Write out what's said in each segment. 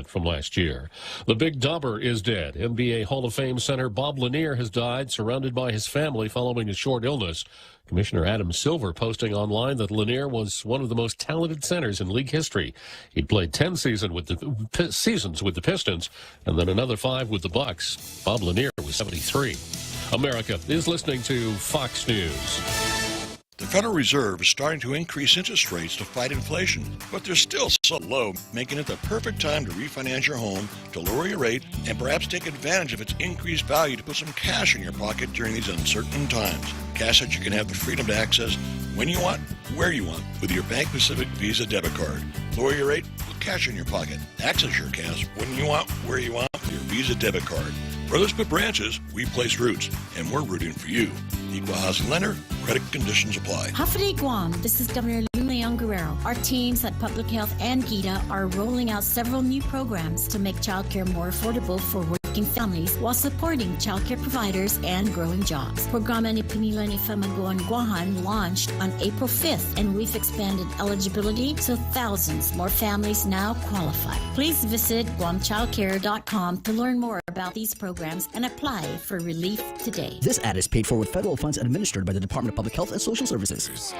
from last year. The Big Dauber is dead. NBA Hall of Fame center Bob Lanier has died, surrounded by his family following a short illness. Commissioner Adam Silver posting online that Lanier was one of the most talented centers in league history. He played 10 seasons with the Pistons and then another 5 with the Bucks. Bob Lanier was 73. America is listening to Fox News. The Federal Reserve is starting to increase interest rates to fight inflation, but they're still so low, making it the perfect time to refinance your home, to lower your rate, and perhaps take advantage of its increased value to put some cash in your pocket during these uncertain times. Cash that you can have the freedom to access when you want, where you want, with your Bank Pacific Visa debit card. Lower your rate, put cash in your pocket. Access your cash when you want, where you want, with your Visa debit card. Brothers put branches, we place roots, and we're rooting for you. Equal housing lender, credit conditions apply. Hafide Guam, this is Governor Leon Guerrero. Our teams at Public Health and GITA are rolling out several new programs to make childcare more affordable for working families while supporting childcare providers and growing jobs. Programa ni Pinila ni Famaguan Guahan launched on April 5th, and we've expanded eligibility so thousands more families now qualify. Please visit guamchildcare.com to learn more about these programs and apply for relief today. This ad is paid for with federal funds and administered by the Department of Public Health and Social Services.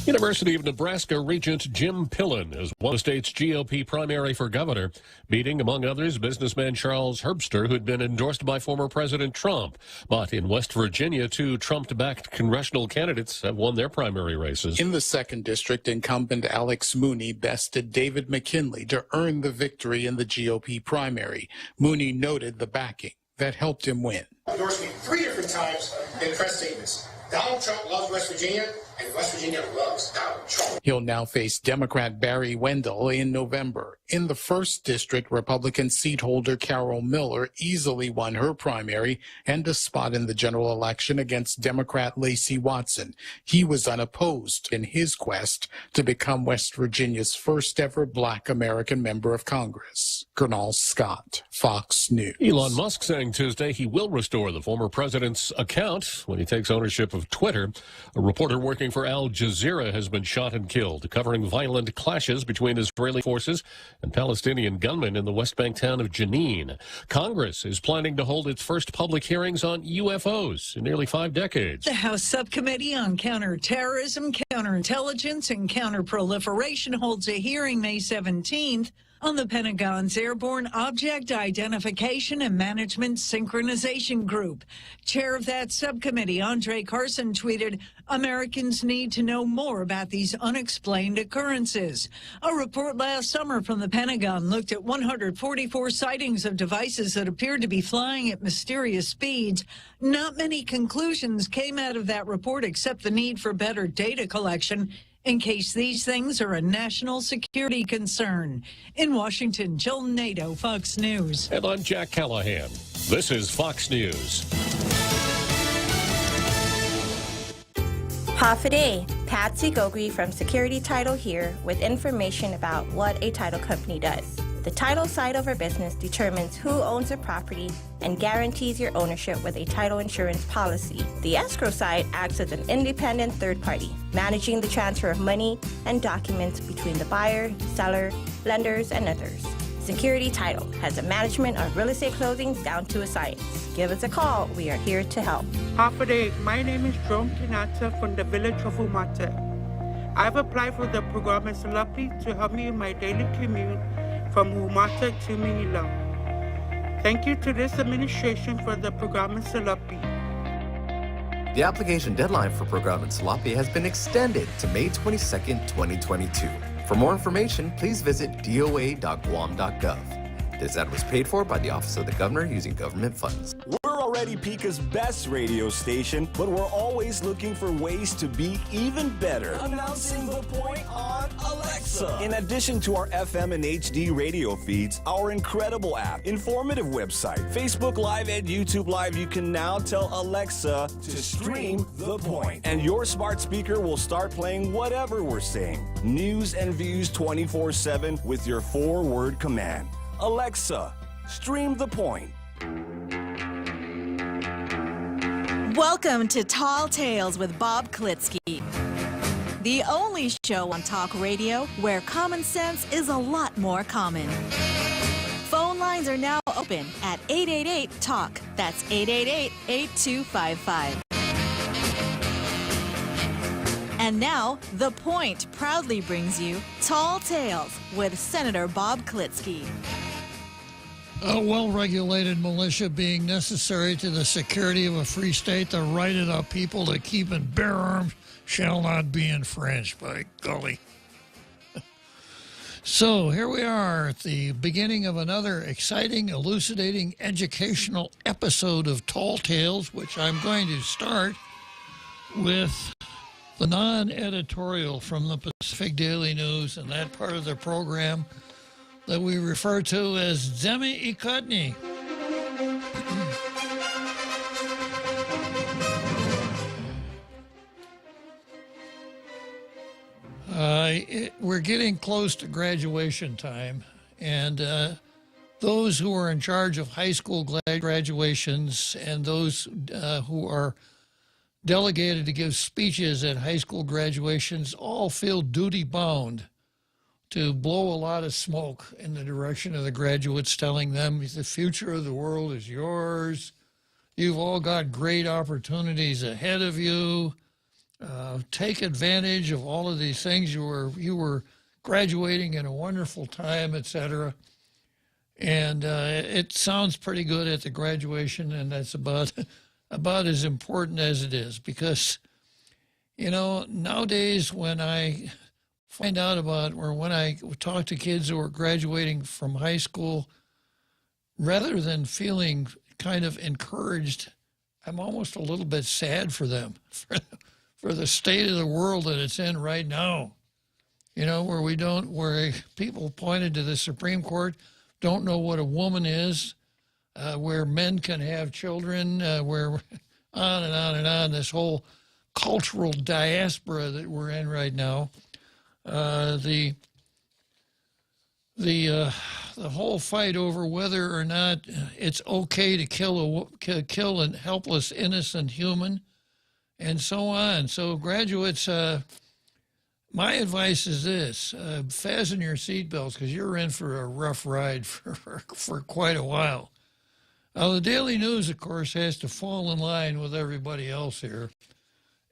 University of Nebraska Regent Jim Pillen has won the state's GOP primary for governor, beating, among others, businessman Charles Herbster, who had been endorsed by former President Trump. But in West Virginia, 2 Trump-backed congressional candidates have won their primary races. In the 2nd District, incumbent Alex Mooney bested David McKinley to earn the victory in the GOP primary. Mooney noted the backing that helped him win. Endorsed me 3 different times in press statements. Donald Trump loves West Virginia, and West Virginia loves Donald Trump. He'll now face Democrat Barry Wendell in November. In the 1st District, Republican seat holder Carol Miller easily won her primary and a spot in the general election against Democrat Lacey Watson. He was unopposed in his quest to become West Virginia's first ever Black American member of Congress. Gernal Scott, Fox News. Elon Musk saying Tuesday he will restore the former president's account when he takes ownership of Twitter. A reporter working for Al Jazeera has been shot and killed, covering violent clashes between Israeli forces and Palestinian gunmen in the West Bank town of Jenin. Congress is planning to hold its first public hearings on UFOs in nearly 5 decades. The House Subcommittee on Counterterrorism, Counterintelligence, and Counterproliferation holds a hearing May 17th on the Pentagon's Airborne Object Identification and Management Synchronization Group. Chair of that subcommittee, Andre Carson, tweeted, "Americans need to know more about these unexplained occurrences." A report last summer from the Pentagon looked at 144 sightings of devices that appeared to be flying at mysterious speeds. Not many conclusions came out of that report except the need for better data collection in case these things are a national security concern. In Washington, Jill Nato, Fox News. And I'm Jack Callahan. This is Fox News. Hafa Patsy Gogri from Security Title here with information about what a title company does. The title side of our business determines who owns a property and guarantees your ownership with a title insurance policy. The escrow side acts as an independent third party, managing the transfer of money and documents between the buyer, seller, lenders, and others. Security Title has a management of real estate closings down to a science. Give us a call. We are here to help. Hafa, my name is Jerome Kinata from the village of Umata. I've applied for the program as Salapi to help me in my daily commute from Umata to Manila. Thank you to this administration for the program in Salapi. The application deadline for program in Salapi has been extended to May 22nd, 2022. For more information, please visit doa.guam.gov. This ad was paid for by the Office of the Governor using government funds. We're already Pica's best radio station, but we're always looking for ways to be even better. Announcing the point on Alexa. In addition to our FM and HD radio feeds, our incredible app, informative website, Facebook Live, and YouTube Live, you can now tell Alexa to stream The Point. And your smart speaker will start playing whatever we're saying. News and views 24/7 with your 4-word command. Alexa, stream The Point. Welcome to Tall Tales with Bob Klitzkie. the only show on talk radio where common sense is a lot more common. Phone lines are now open at 888-TALK. That's 888-8255. And now, The Point proudly brings you Tall Tales with Senator Bob Klitzkie. A well-regulated militia being necessary to the security of a free state, the right of the people to keep and bear arms shall not be infringed, by golly. So here we are at the beginning of another exciting, elucidating, educational episode of Tall Tales, which I'm going to start with the non-editorial from the Pacific Daily News and that part of the program that we refer to as Zemi Ikutni. We're getting close to graduation time, and those who are in charge of high school graduations and those who are delegated to give speeches at high school graduations all feel duty-bound to blow a lot of smoke in the direction of the graduates, telling them the future of the world is yours. You've all got great opportunities ahead of you. Take advantage of all of these things. You were graduating in a wonderful time, etc. And it sounds pretty good at the graduation, and that's about as important as it is, because, you know, nowadays when I find out about, or when I talk to kids who are graduating from high school, rather than feeling kind of encouraged, I'm almost a little bit sad for them, for the state of the world that it's in right now. You know, where people pointed to the Supreme Court, don't know what a woman is, where men can have children, where on and on and on, this whole cultural diaspora that we're in right now. The whole fight over whether or not it's okay to kill a helpless, innocent human, and so on. So graduates, my advice is this: fasten your seatbelts, because you're in for a rough ride for quite a while. Now, the Daily News, of course, has to fall in line with everybody else here.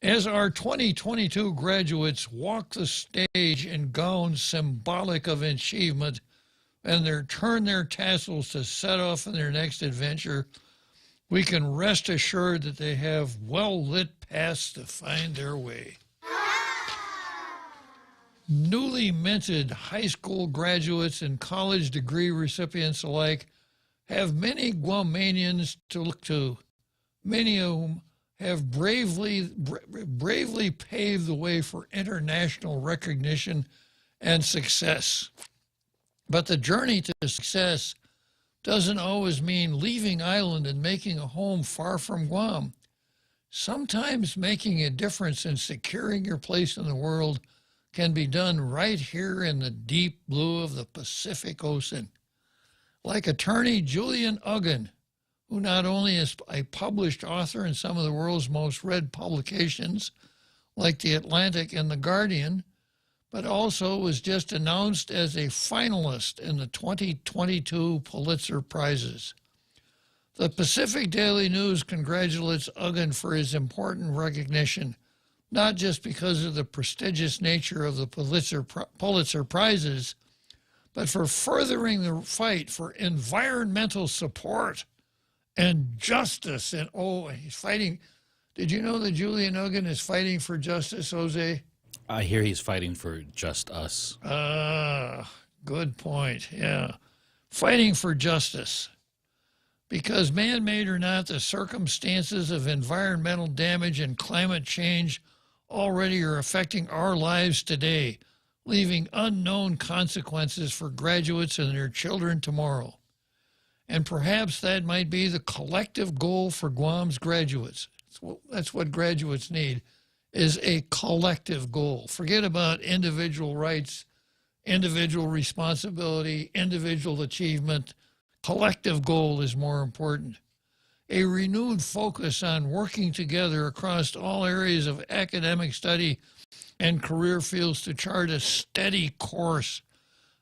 As our 2022 graduates walk the stage in gowns symbolic of achievement and turn their tassels to set off on their next adventure, we can rest assured that they have well-lit paths to find their way. Newly minted high school graduates and college degree recipients alike have many Guamanians to look to, many of whom have bravely paved the way for international recognition and success. But the journey to success doesn't always mean leaving island and making a home far from Guam. Sometimes making a difference and securing your place in the world can be done right here in the deep blue of the Pacific Ocean. Like attorney Julian Uggan, who not only is a published author in some of the world's most read publications, like The Atlantic and The Guardian, but also was just announced as a finalist in the 2022 Pulitzer Prizes. The Pacific Daily News congratulates Uggan for his important recognition, not just because of the prestigious nature of the Pulitzer Prizes, but for furthering the fight for environmental support and justice. And he's fighting. Did you know that Julian Uggan is fighting for justice, Jose? I hear he's fighting for just us. Good point. Yeah. Fighting for justice. Because man-made or not, the circumstances of environmental damage and climate change already are affecting our lives today, leaving unknown consequences for graduates and their children tomorrow. And perhaps that might be the collective goal for Guam's graduates. That's what graduates need, is a collective goal. Forget about individual rights, individual responsibility, individual achievement. Collective goal is more important. A renewed focus on working together across all areas of academic study and career fields to chart a steady course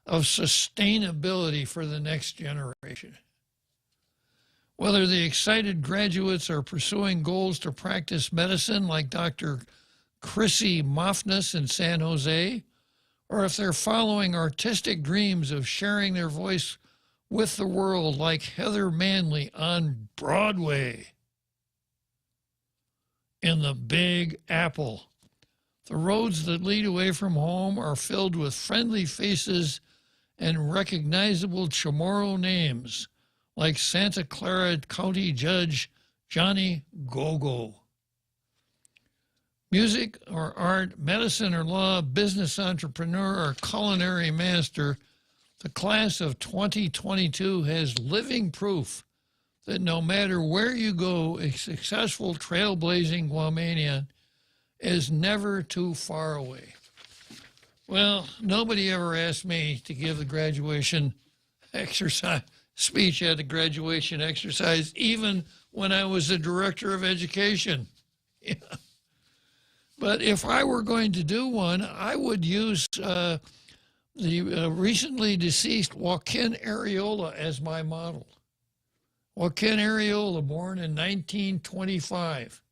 of sustainability for the next generation. Whether the excited graduates are pursuing goals to practice medicine like Dr. Chrissy Mofness in San Jose, or if they're following artistic dreams of sharing their voice with the world like Heather Manley on Broadway. In the Big Apple, the roads that lead away from home are filled with friendly faces and recognizable Chamorro names like Santa Clara County Judge Johnny Gogo. Music or art, medicine or law, business entrepreneur or culinary master, the class of 2022 has living proof that no matter where you go, a successful trailblazing Guamanian is never too far away. Well, nobody ever asked me to give the graduation exercise speech at the graduation exercise, even when I was the director of education. Yeah. But if I were going to do one, I would use the recently deceased Joaquin Areola as my model. Joaquin Areola, born in 1925,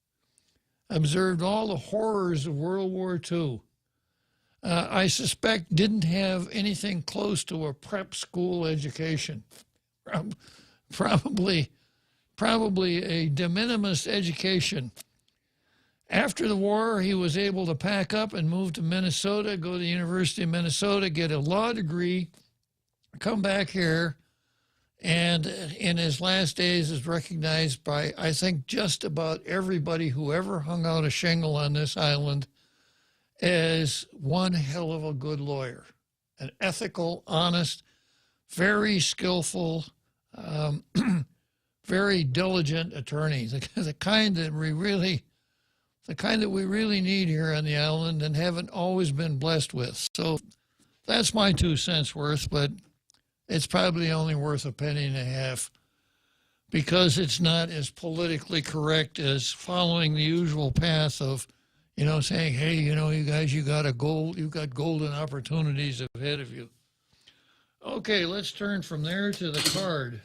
observed all the horrors of World War II. I suspect didn't have anything close to a prep school education. Probably a de minimis education. After the war, he was able to pack up and move to Minnesota, go to the University of Minnesota, get a law degree, come back here, and in his last days is recognized by, I think, just about everybody who ever hung out a shingle on this island as one hell of a good lawyer, an ethical, honest, very skillful, very diligent attorney, the kind that we really need here on the island and haven't always been blessed with. So that's my 2 cents worth, but it's probably only worth a penny and a half because it's not as politically correct as following the usual path of, saying, hey, you guys, you've got golden opportunities ahead of you. Okay, let's turn from there to the card.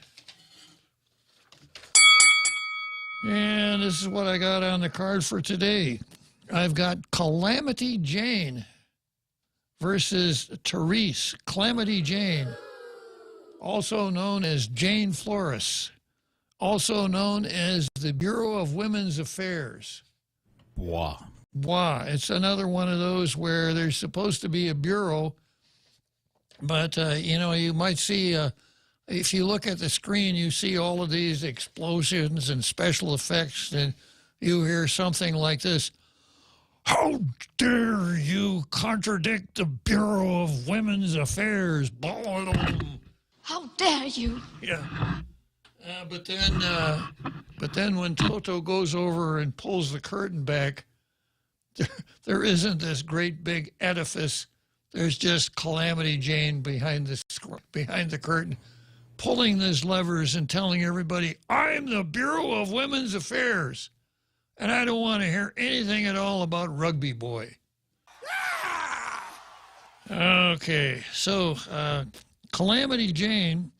And this is what I got on the card for today. I've got Calamity Jane versus Therese. Calamity Jane, also known as Jane Flores, also known as the Bureau of Women's Affairs. Wow. Wow. It's another one of those where there's supposed to be a bureau, but, you might see... if you look at the screen, you see all of these explosions and special effects, and you hear something like this. How dare you contradict the Bureau of Women's Affairs? How dare you? Yeah. But then when Toto goes over and pulls the curtain back, there isn't this great big edifice. There's just Calamity Jane behind the curtain, pulling these levers and telling everybody, I'm the Bureau of Women's Affairs, and I don't want to hear anything at all about Rugby Boy. Okay, so Calamity Jane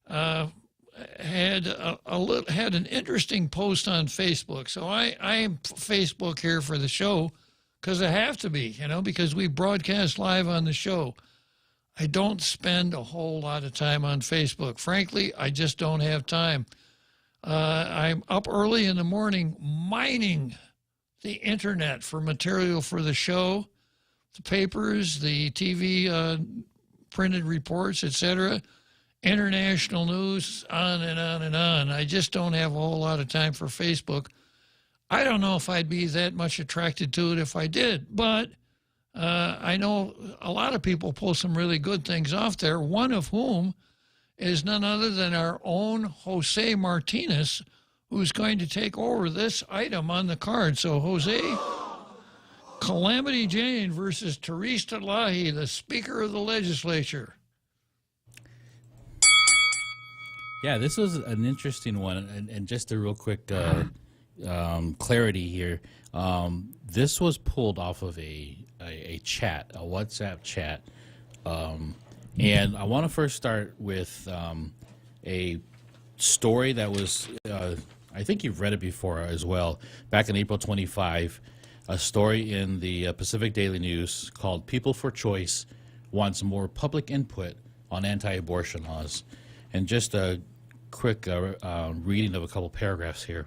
had an interesting post on Facebook. So I am Facebook here for the show because I have to be, because we broadcast live on the show. I don't spend a whole lot of time on Facebook. Frankly, I just don't have time. I'm up early in the morning mining the internet for material for the show, the papers, the TV printed reports, etc., international news, on and on and on. I just don't have a whole lot of time for Facebook. I don't know if I'd be that much attracted to it if I did, but I know a lot of people pull some really good things off there, one of whom is none other than our own Jose Martinez, who's going to take over this item on the card. So, Jose, Calamity Jane versus Therese Talahi, the Speaker of the Legislature. Yeah, this was an interesting one. And just a real quick clarity here. This was pulled off of a a chat, a WhatsApp chat. And I want to first start with a story that was, I think you've read it before as well, back in April 25, a story in the Pacific Daily News called People for Choice Wants More Public Input on Anti-Abortion Laws. And just a quick reading of a couple paragraphs here.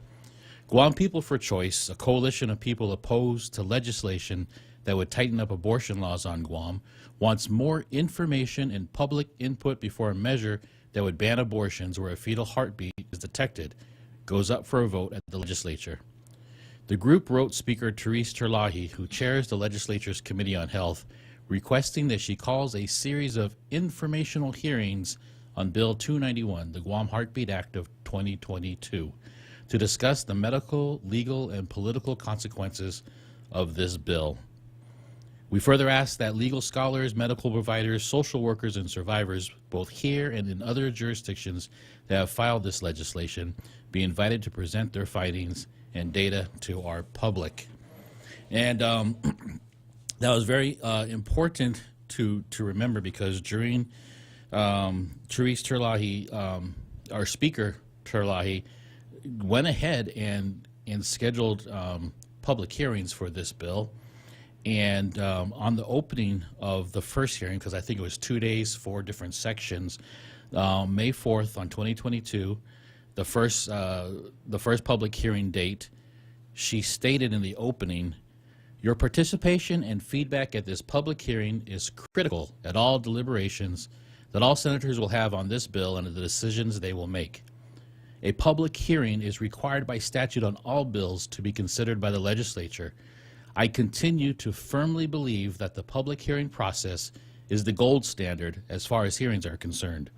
Guam People for Choice, a coalition of people opposed to legislation that would tighten up abortion laws on Guam, wants more information and public input before a measure that would ban abortions where a fetal heartbeat is detected goes up for a vote at the legislature. The group wrote Speaker Therese Terlahi, who chairs the legislature's Committee on Health, requesting that she calls a series of informational hearings on Bill 291, the Guam Heartbeat Act of 2022, to discuss the medical, legal, and political consequences of this bill. We further ask that legal scholars, medical providers, social workers, and survivors, both here and in other jurisdictions that have filed this legislation, be invited to present their findings and data to our public. And that was very important to remember, because during Therese Terlahi, our Speaker Terlahi, went ahead and scheduled public hearings for this bill. And on the opening of the first hearing, because I think it was 2 days, 4 different sections, May 4th on 2022, the first public hearing date, she stated in the opening, "Your participation and feedback at this public hearing is critical at all deliberations that all senators will have on this bill and the decisions they will make. A public hearing is required by statute on all bills to be considered by the legislature. I continue to firmly believe that the public hearing process is the gold standard as far as hearings are concerned.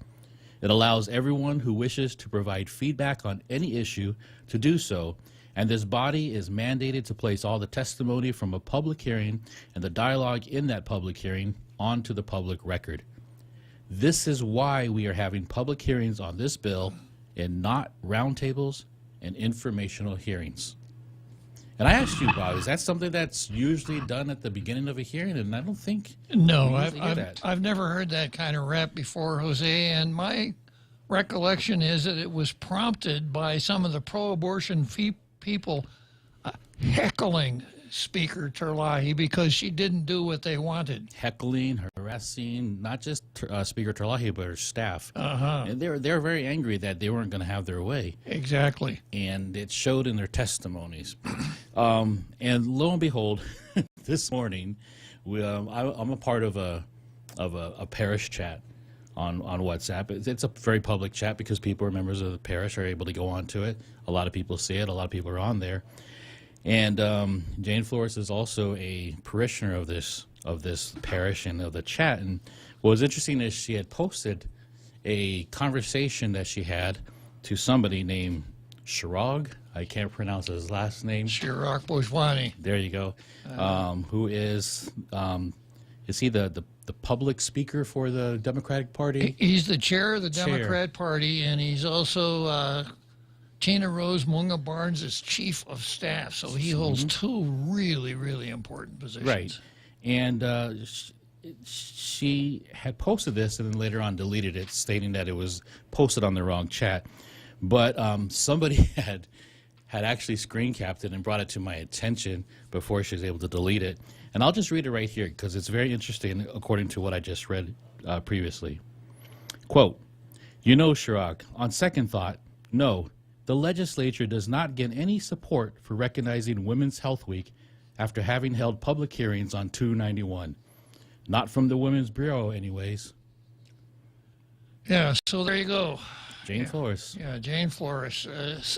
It allows everyone who wishes to provide feedback on any issue to do so, and this body is mandated to place all the testimony from a public hearing and the dialogue in that public hearing onto the public record. This is why we are having public hearings on this bill and not roundtables and informational hearings." And I asked you, Bob, is that something that's usually done at the beginning of a hearing? And I don't think No, I've never heard that kind of rap before, Jose, and my recollection is that it was prompted by some of the pro-abortion people heckling Speaker Terlahi because she didn't do what they wanted. Heckling, harassing, not just Speaker Terlahi, but her staff. Uh-huh. And they were very angry that they weren't going to have their way. Exactly. And it showed in their testimonies. And lo and behold, this morning, I'm a part of a parish chat on WhatsApp. It's a very public chat because people who are members of the parish are able to go onto it. A lot of people see it. A lot of people are on there. And Jane Flores is also a parishioner of this parish and of the chat. And what was interesting is she had posted a conversation that she had to somebody named Shirag. I can't pronounce his last name. Shirag Bojwani. There you go. Who is he the public speaker for the Democratic Party? He's the chair of the Democrat Party, and he's also Tina Rose Munga Barnes' chief of staff. So he holds two really, really important positions. Right. And she had posted this and then later on deleted it, stating that it was posted on the wrong chat. But somebody had actually screen capped it and brought it to my attention before she was able to delete it. And I'll just read it right here because it's very interesting according to what I just read previously. Quote, "You know, Chirac, on second thought, no, the legislature does not get any support for recognizing Women's Health Week after having held public hearings on 291. Not from the Women's Bureau, anyways." Yeah, so there you go. Jane Flores. Yeah, Jane Flores.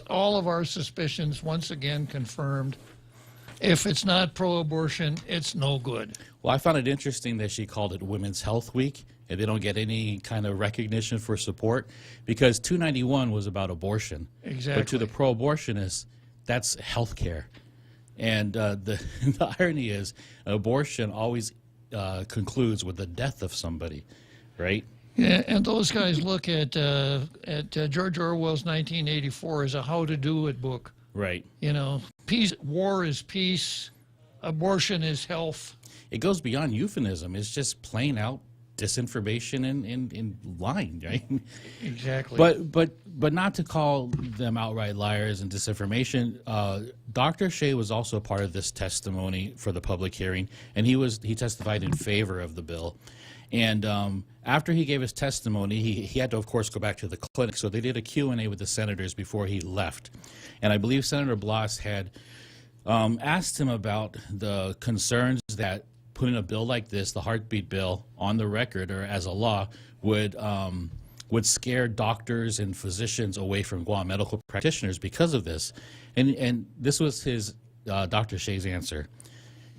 All of our suspicions once again confirmed. If it's not pro-abortion, it's no good. Well, I found it interesting that she called it Women's Health Week, and they don't get any kind of recognition for support because 291 was about abortion. Exactly. But to the pro-abortionists, that's health care. And the irony is abortion always concludes with the death of somebody, right? Yeah, and those guys look at George Orwell's 1984 as a how-to-do-it book. Right. You know, peace, war is peace, abortion is health. It goes beyond euphemism. It's just plain out disinformation and lying, right? Exactly. But not to call them outright liars and disinformation. Dr. Shea was also a part of this testimony for the public hearing, and he testified in favor of the bill. And after he gave his testimony, he had to, of course, go back to the clinic. So they did a Q&A with the senators before he left. And I believe Senator Blas had asked him about the concerns that putting a bill like this, the heartbeat bill, on the record or as a law would scare doctors and physicians away from Guam medical practitioners because of this. And this was his Dr. Shea's answer.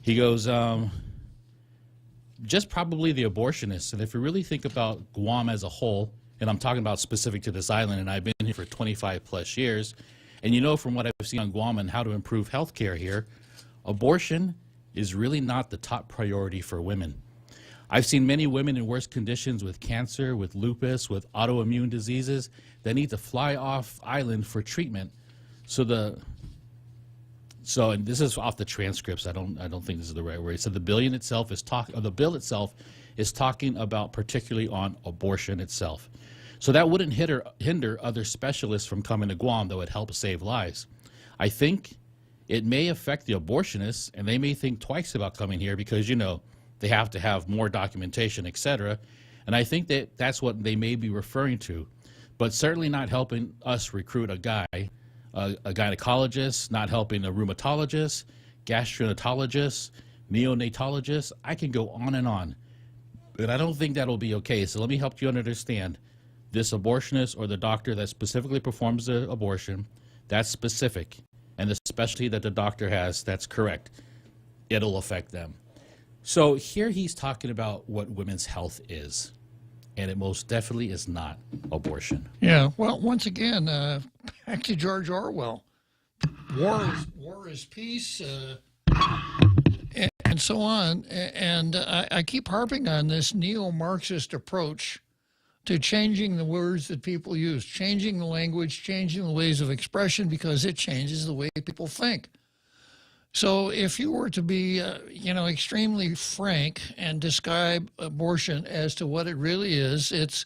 He goes, just probably the abortionists. And if you really think about Guam as a whole, and I'm talking about specific to this island, and I've been here for 25 plus years, and you know from what I've seen on Guam and how to improve health care here, abortion is really not the top priority for women. I've seen many women in worse conditions with cancer, with lupus, with autoimmune diseases that need to fly off island for treatment. And this is off the transcripts. I don't think this is the right word. So the bill itself is talking about particularly on abortion itself. So that wouldn't hinder other specialists from coming to Guam that would help save lives. I think it may affect the abortionists, and they may think twice about coming here because, they have to have more documentation, etc. And I think that's what they may be referring to, but certainly not helping us recruit a gynecologist, not helping a rheumatologist, gastroenterologist, neonatologist. I can go on and on, but I don't think that'll be okay. So let me help you understand. This abortionist or the doctor that specifically performs the abortion, that's specific. And the specialty that the doctor has, that's correct. It'll affect them. So here he's talking about what women's health is, and it most definitely is not abortion. Yeah, well, once again, back to George Orwell. War is peace, and so on. And I keep harping on this neo-Marxist approach to changing the words that people use, changing the language, changing the ways of expression, because it changes the way people think. So if you were to be, extremely frank and describe abortion as to what it really is, it's,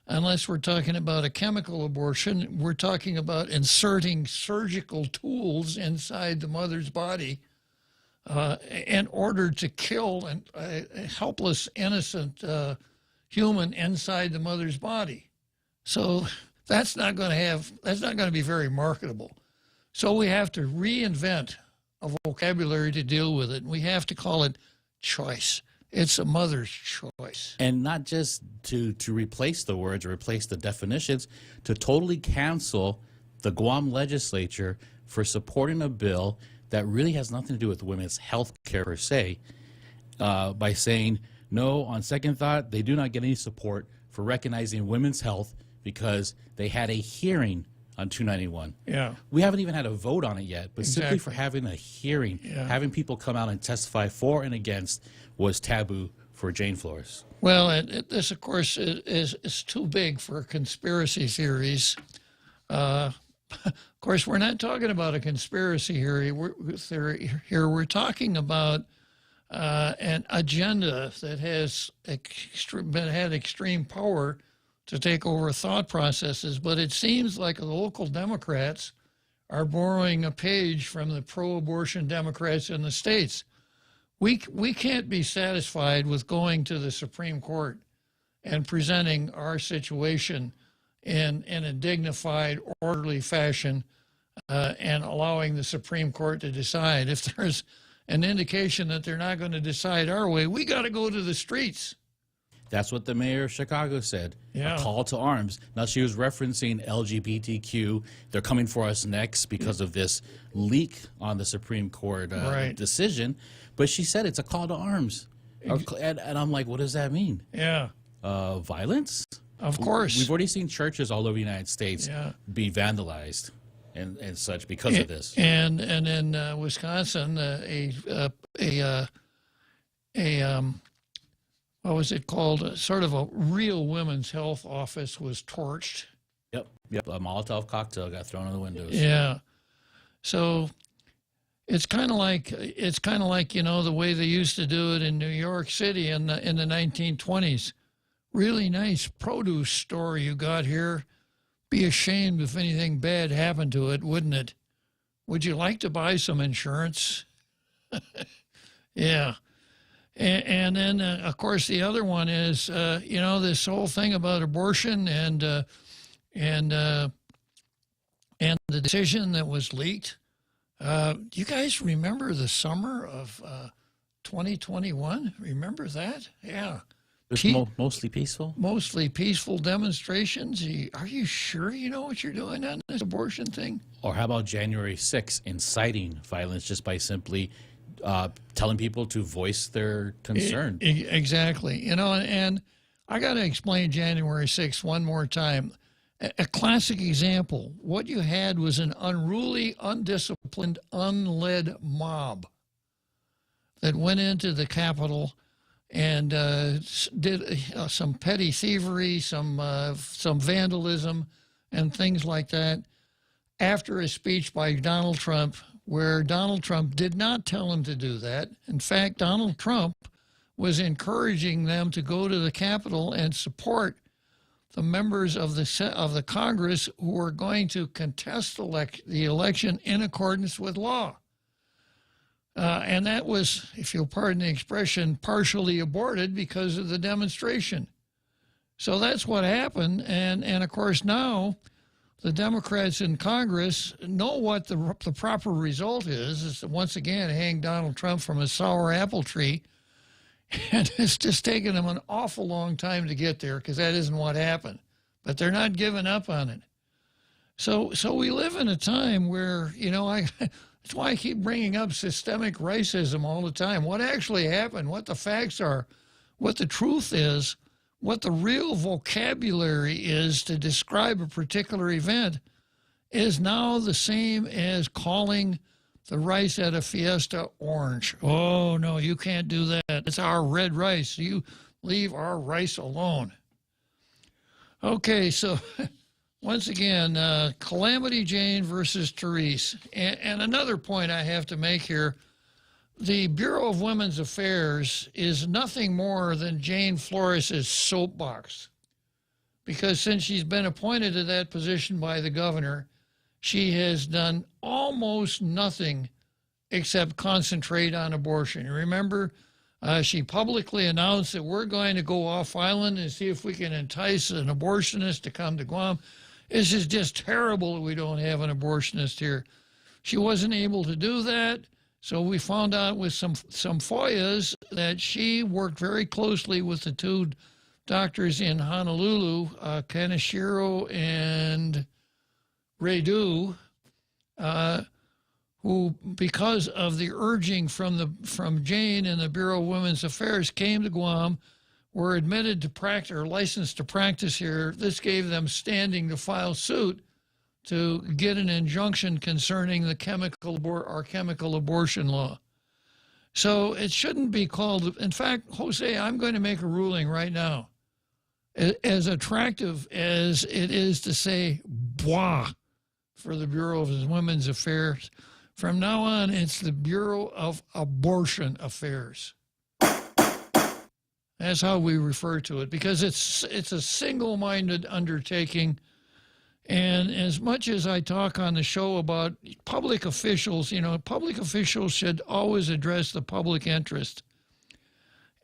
unless we're talking about a chemical abortion, we're talking about inserting surgical tools inside the mother's body in order to kill a helpless, innocent human inside the mother's body. So that's not going to be very marketable. So we have to reinvent a vocabulary to deal with it. We have to call it choice. It's a mother's choice. And not just to replace the words or replace the definitions, to totally cancel the Guam legislature for supporting a bill that really has nothing to do with women's health care per se, by saying, no, on second thought, they do not get any support for recognizing women's health because they had a hearing on 291. Yeah. We haven't even had a vote on it yet, but Exactly. simply for having a hearing, having people come out and testify for and against was taboo for Jane Flores. Well, this, of course, is too big for conspiracy theories. Of course, we're not talking about a conspiracy theory here. We're talking about an agenda that has had extreme power to take over thought processes, but it seems like the local Democrats are borrowing a page from the pro-abortion Democrats in the states. We can't be satisfied with going to the Supreme Court and presenting our situation in a dignified, orderly fashion and allowing the Supreme Court to decide. If there's an indication that they're not going to decide our way, we got to go to the streets. That's what the mayor of Chicago said, Yeah. a call to arms. Now, she was referencing LGBTQ. They're coming for us next because of this leak on the Supreme Court Right. decision. But she said it's a call to arms. And I'm like, what does that mean? Yeah. Violence? Of course. We've already seen churches all over the United States Yeah. be vandalized and such because of this. And in Wisconsin, what was it called? Sort of a real women's health office was torched. Yep. A Molotov cocktail got thrown in the windows. Yeah. So It's kind of like the way they used to do it in New York City in the 1920s. Really nice produce store you got here. Be ashamed if anything bad happened to it, wouldn't it? Would you like to buy some insurance? Yeah. And then, of course, the other one is, this whole thing about abortion and the decision that was leaked. You guys remember the summer of 2021? Remember that? Yeah. It was mostly peaceful? Mostly peaceful demonstrations. Are you sure you know what you're doing on this abortion thing? Or how about January 6th, inciting violence just by simply telling people to voice their concern? Exactly. And I got to explain January 6th one more time. A classic example. What you had was an unruly, undisciplined, unled mob that went into the Capitol and did some petty thievery, some vandalism, and things like that after a speech by Donald Trump, where Donald Trump did not tell him to do that. In fact, Donald Trump was encouraging them to go to the Capitol and support the members of the Congress who were going to contest the election in accordance with law. And that was, if you'll pardon the expression, partially aborted because of the demonstration. So that's what happened. And of course, now the Democrats in Congress know what the proper result is to once again hang Donald Trump from a sour apple tree. And it's just taken them an awful long time to get there because that isn't what happened. But they're not giving up on it. So we live in a time where, that's why I keep bringing up systemic racism all the time. What actually happened, what the facts are, what the truth is, what the real vocabulary is to describe a particular event is now the same as calling the rice at a fiesta orange. Oh, no, you can't do that. It's our red rice. You leave our rice alone. Okay, so once again, Calamity Jane versus Therese. And another point I have to make here, the Bureau of Women's Affairs is nothing more than Jane Flores' soapbox. Because since she's been appointed to that position by the governor, she has done almost nothing except concentrate on abortion. You remember, she publicly announced that we're going to go off island and see if we can entice an abortionist to come to Guam. This is just terrible that we don't have an abortionist here. She wasn't able to do that, so we found out with some FOIAs that she worked very closely with the two doctors in Honolulu, Kaneshiro and Redu, who, because of the urging from Jane and the Bureau of Women's Affairs, came to Guam, were admitted to practice or licensed to practice here. This gave them standing to file suit to get an injunction concerning the chemical abortion law. So it shouldn't be called. In fact, Jose, I'm going to make a ruling right now. As attractive as it is to say "bois" for the Bureau of Women's Affairs, from now on, it's the Bureau of Abortion Affairs. That's how we refer to it, because it's a single-minded undertaking. And as much as I talk on the show about public officials, public officials should always address the public interest.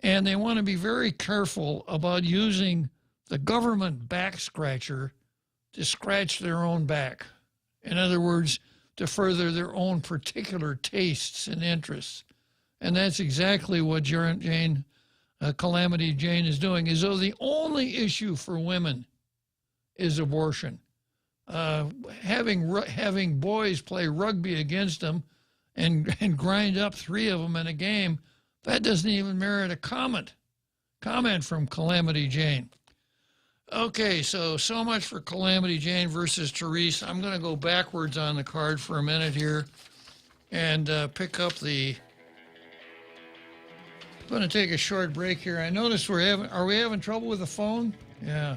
And they want to be very careful about using the government back scratcher to scratch their own back. In other words, to further their own particular tastes and interests. And that's exactly what Calamity Jane is doing, as though the only issue for women is abortion. Having boys play rugby against them and grind up 3 of them in a game, that doesn't even merit a comment from Calamity Jane. Okay, so much for Calamity Jane versus Therese. I'm going to go backwards on the card for a minute here and pick up the... I'm going to take a short break here. I noticed are we having trouble with the phone? Yeah.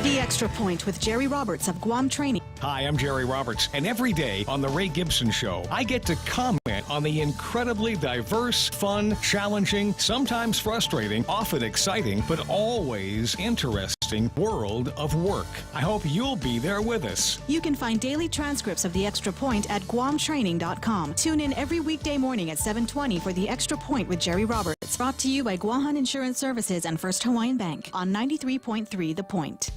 The Extra Point with Jerry Roberts of Guam Training. Hi, I'm Jerry Roberts, and every day on The Ray Gibson Show, I get to comment on the incredibly diverse, fun, challenging, sometimes frustrating, often exciting, but always interesting world of work. I hope you'll be there with us. You can find daily transcripts of The Extra Point at guamtraining.com. Tune in every weekday morning at 7:20 for The Extra Point with Jerry Roberts. Brought to you by Guahan Insurance Services and First Hawaiian Bank on 93.3 The Point.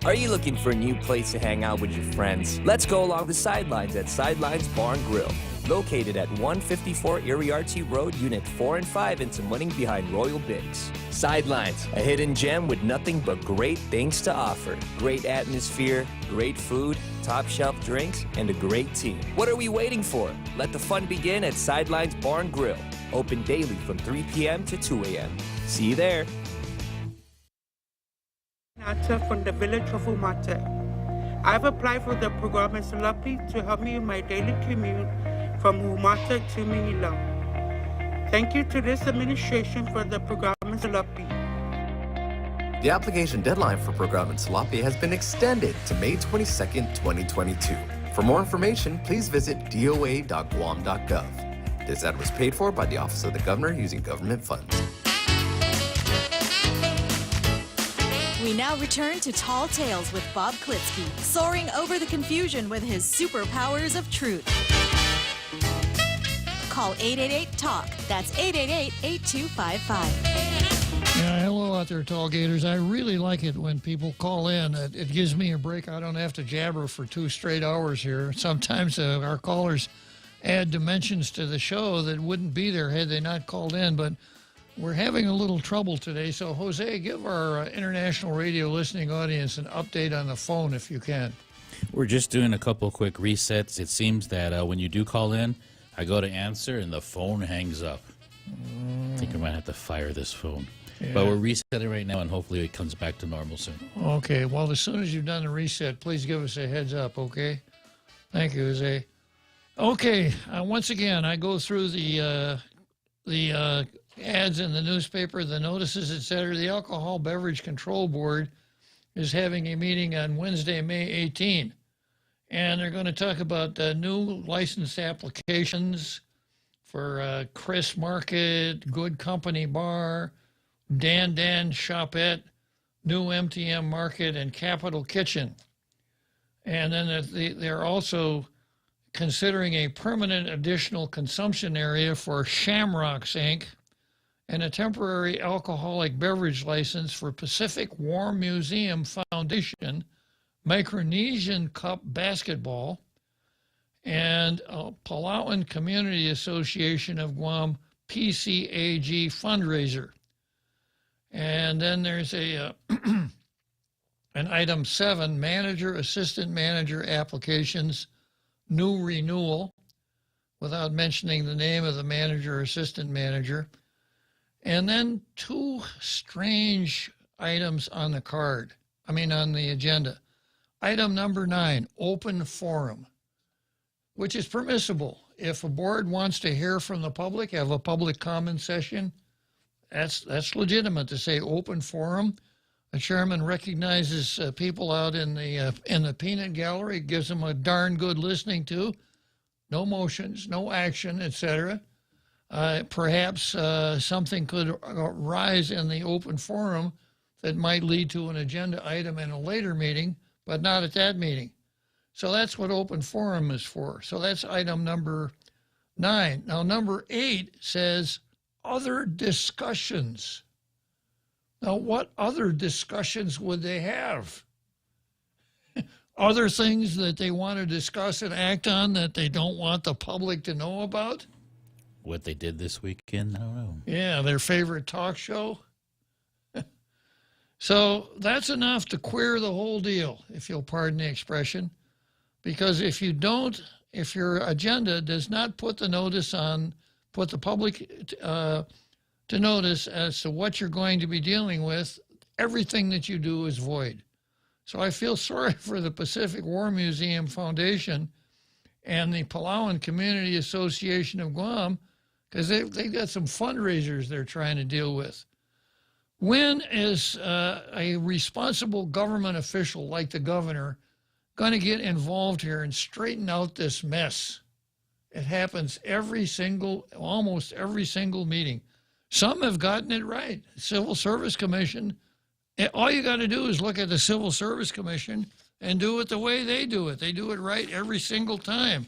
Are you looking for a new place to hang out with your friends? Let's go along the sidelines at Sidelines Bar and Grill. Located at 154 Iriarty Road, Unit 4 and 5 in Tamuning behind Royal Bigs. Sidelines, a hidden gem with nothing but great things to offer. Great atmosphere, great food, top shelf drinks, and a great team. What are we waiting for? Let the fun begin at Sidelines Bar and Grill. Open daily from 3 p.m. to 2 a.m. See you there. Nata from the village of Umate. I've applied for the program as Lapi to help me in my daily commute from Umate to Manila. Thank you to this administration for the program as Lapi. The application deadline for Program in Salapi has been extended to May 22nd, 2022. For more information, please visit doa.guam.gov. This ad was paid for by the Office of the Governor using government funds. We now return to Tall Tales with Bob Klitzkie, soaring over the confusion with his superpowers of truth. Call 888-TALK. That's 888-8255. Yeah, hello out there, Tall Gators. I really like it when people call in. It gives me a break. I don't have to jabber for 2 straight hours here. Sometimes our callers add dimensions to the show that wouldn't be there had they not called in, but we're having a little trouble today. So, Jose, give our international radio listening audience an update on the phone if you can. We're just doing a couple quick resets. It seems that when you do call in, I go to answer and the phone hangs up. I think I might have to fire this phone. Yeah. But we're resetting right now, and hopefully it comes back to normal soon. Okay, well, as soon as you've done the reset, please give us a heads up, okay? Thank you, Jose. Okay, once again, I go through the ads in the newspaper, the notices, etc. The Alcohol Beverage Control Board is having a meeting on Wednesday, May 18, and they're going to talk about new license applications for Chris Market, Good Company Bar, Dan Shopette, New MTM Market, and Capital Kitchen. And then they're also considering a permanent additional consumption area for Shamrocks, Inc., and a temporary alcoholic beverage license for Pacific War Museum Foundation, Micronesian Cup Basketball, and Palauan Community Association of Guam PCAG fundraiser. And then there's an item 7, manager, assistant manager applications, new renewal, without mentioning the name of the manager or assistant manager. And then 2 strange items on the on the agenda. Item number 9, open forum, which is permissible. If a board wants to hear from the public, have a public comment session, that's legitimate to say open forum. The chairman recognizes people out in the peanut gallery, gives them a darn good listening to. No motions, no action, etc. Perhaps something could rise in the open forum that might lead to an agenda item in a later meeting, but not at that meeting. So that's what open forum is for. So that's item number 9. Now, number 8 says other discussions. Now, what other discussions would they have? Other things that they want to discuss and act on that they don't want the public to know about? What they did this weekend, I don't know. Yeah, their favorite talk show. So that's enough to queer the whole deal, if you'll pardon the expression. Because if your agenda does not put the public to notice as to what you're going to be dealing with, everything that you do is void. So I feel sorry for the Pacific War Museum Foundation and the Palauan Community Association of Guam, because they got some fundraisers they're trying to deal with. When is a responsible government official like the governor going to get involved here and straighten out this mess? It happens almost every single meeting. Some have gotten it right. Civil Service Commission, all you got to do is look at the Civil Service Commission and do it the way they do it. They do it right every single time.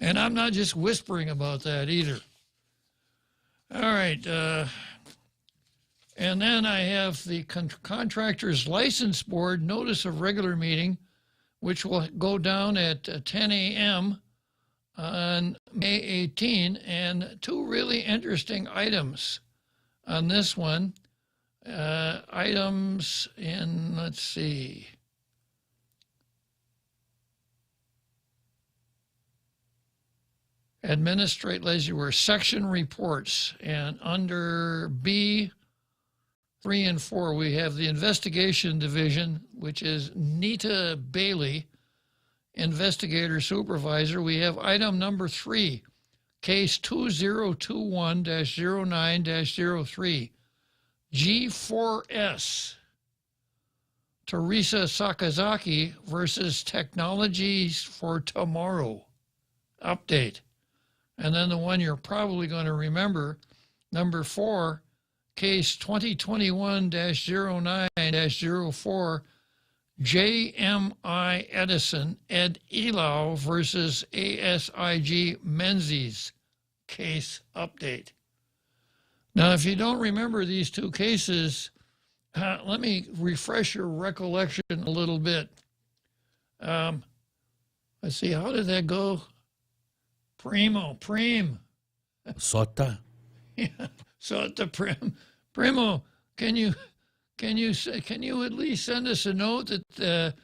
And I'm not just whispering about that either. All right. And then I have the Contractors License Board notice of regular meeting, which will go down at 10 a.m. on May 18, and two really interesting items on this one. Items in, let's see. Administrate leisure section reports, and under B 3 and 4, we have the investigation division, which is Nita Bailey, investigator supervisor. We have item number 3, case 2021-09-03, G4S, Teresa Sakazaki versus Technologies for Tomorrow, update. And then the one you're probably going to remember, number 4, case 2021-09-04, JMI Edison, Ed Elau versus ASIG Menzies, case update. Now, if you don't remember these two cases, let me refresh your recollection a little bit. Let's see, how did that go? Primo. Sota. Yeah, Sota Primo. Can you at least send us a note that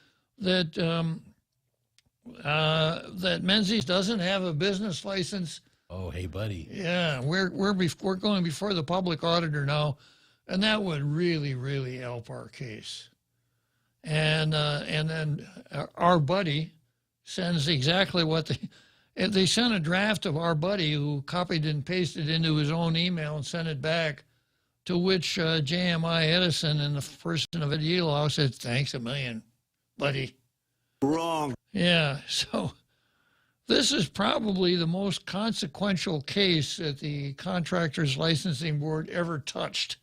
Menzies doesn't have a business license? Oh, hey, buddy. Yeah, we're going before the public auditor now, and that would really help our case. And then our buddy sends exactly what they sent a draft of our buddy who copied and pasted into his own email and sent it back, to which JMI Edison in the person of Ed Elau said, "Thanks a million, buddy." Wrong. Yeah, so this is probably the most consequential case that the Contractors Licensing Board ever touched,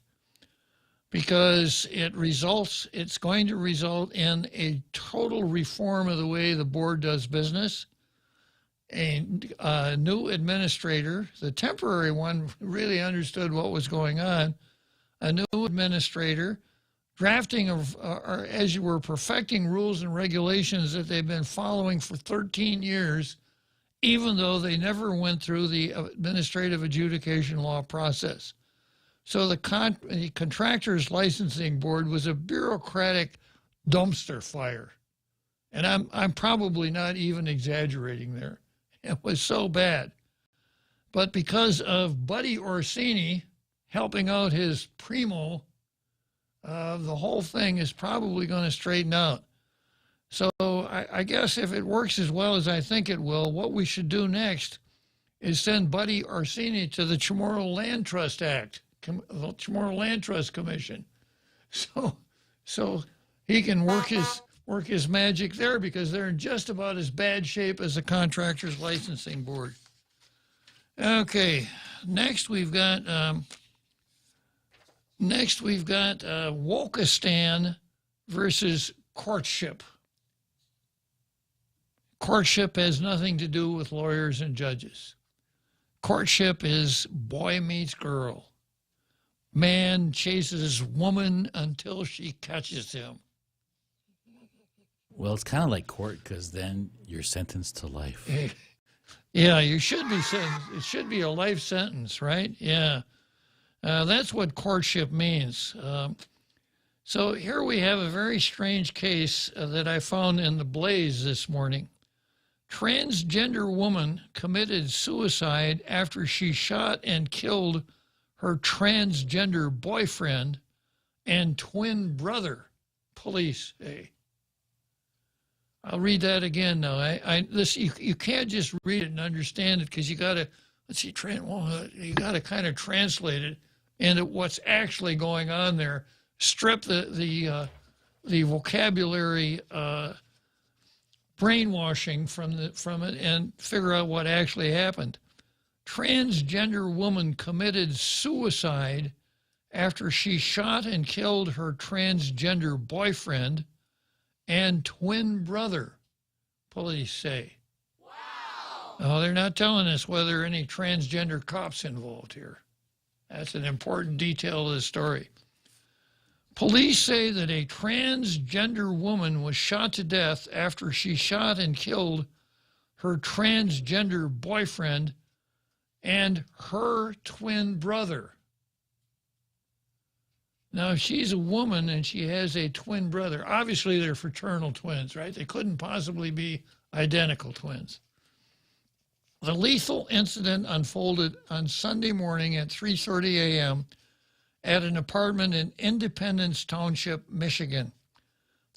because it's going to result in a total reform of the way the board does business. A new administrator, the temporary one, really understood what was going on. A new administrator, drafting of, as you were perfecting rules and regulations that they've been following for 13 years, even though they never went through the administrative adjudication law process. So the Contractors Licensing Board was a bureaucratic dumpster fire. And I'm probably not even exaggerating there. It was so bad. But because of Buddy Orsini helping out his primo, the whole thing is probably going to straighten out. So I guess if it works as well as I think it will, what we should do next is send Buddy Orsini to the Chamorro Land Trust Act, the Chamorro Land Trust Commission. So he can work his magic there, because they're in just about as bad shape as the Contractors Licensing Board. Okay, next we've got Wokistan versus courtship. Courtship has nothing to do with lawyers and judges. Courtship is boy meets girl. Man chases woman until she catches him. Well, it's kind of like court, because then you're sentenced to life. Yeah, you should be sentenced. It should be a life sentence, right? Yeah. That's what courtship means. So here we have a very strange case that I found in the Blaze this morning. Transgender woman committed suicide after she shot and killed her transgender boyfriend and twin brother. Police say. I'll read that again now. You can't just read it and understand it, because you got to, you got to kind of translate it into what's actually going on there, strip the vocabulary brainwashing from it, and figure out what actually happened. Transgender woman committed suicide after she shot and killed her transgender boyfriend and twin brother, police say. Wow. Oh, they're not telling us whether there are any transgender cops involved here. That's an important detail of the story. Police say that a transgender woman was shot to death after she shot and killed her transgender boyfriend and her twin brother. Now, she's a woman and she has a twin brother. Obviously, they're fraternal twins, right? They couldn't possibly be identical twins. The lethal incident unfolded on Sunday morning at 3:30 a.m. at an apartment in Independence Township, Michigan.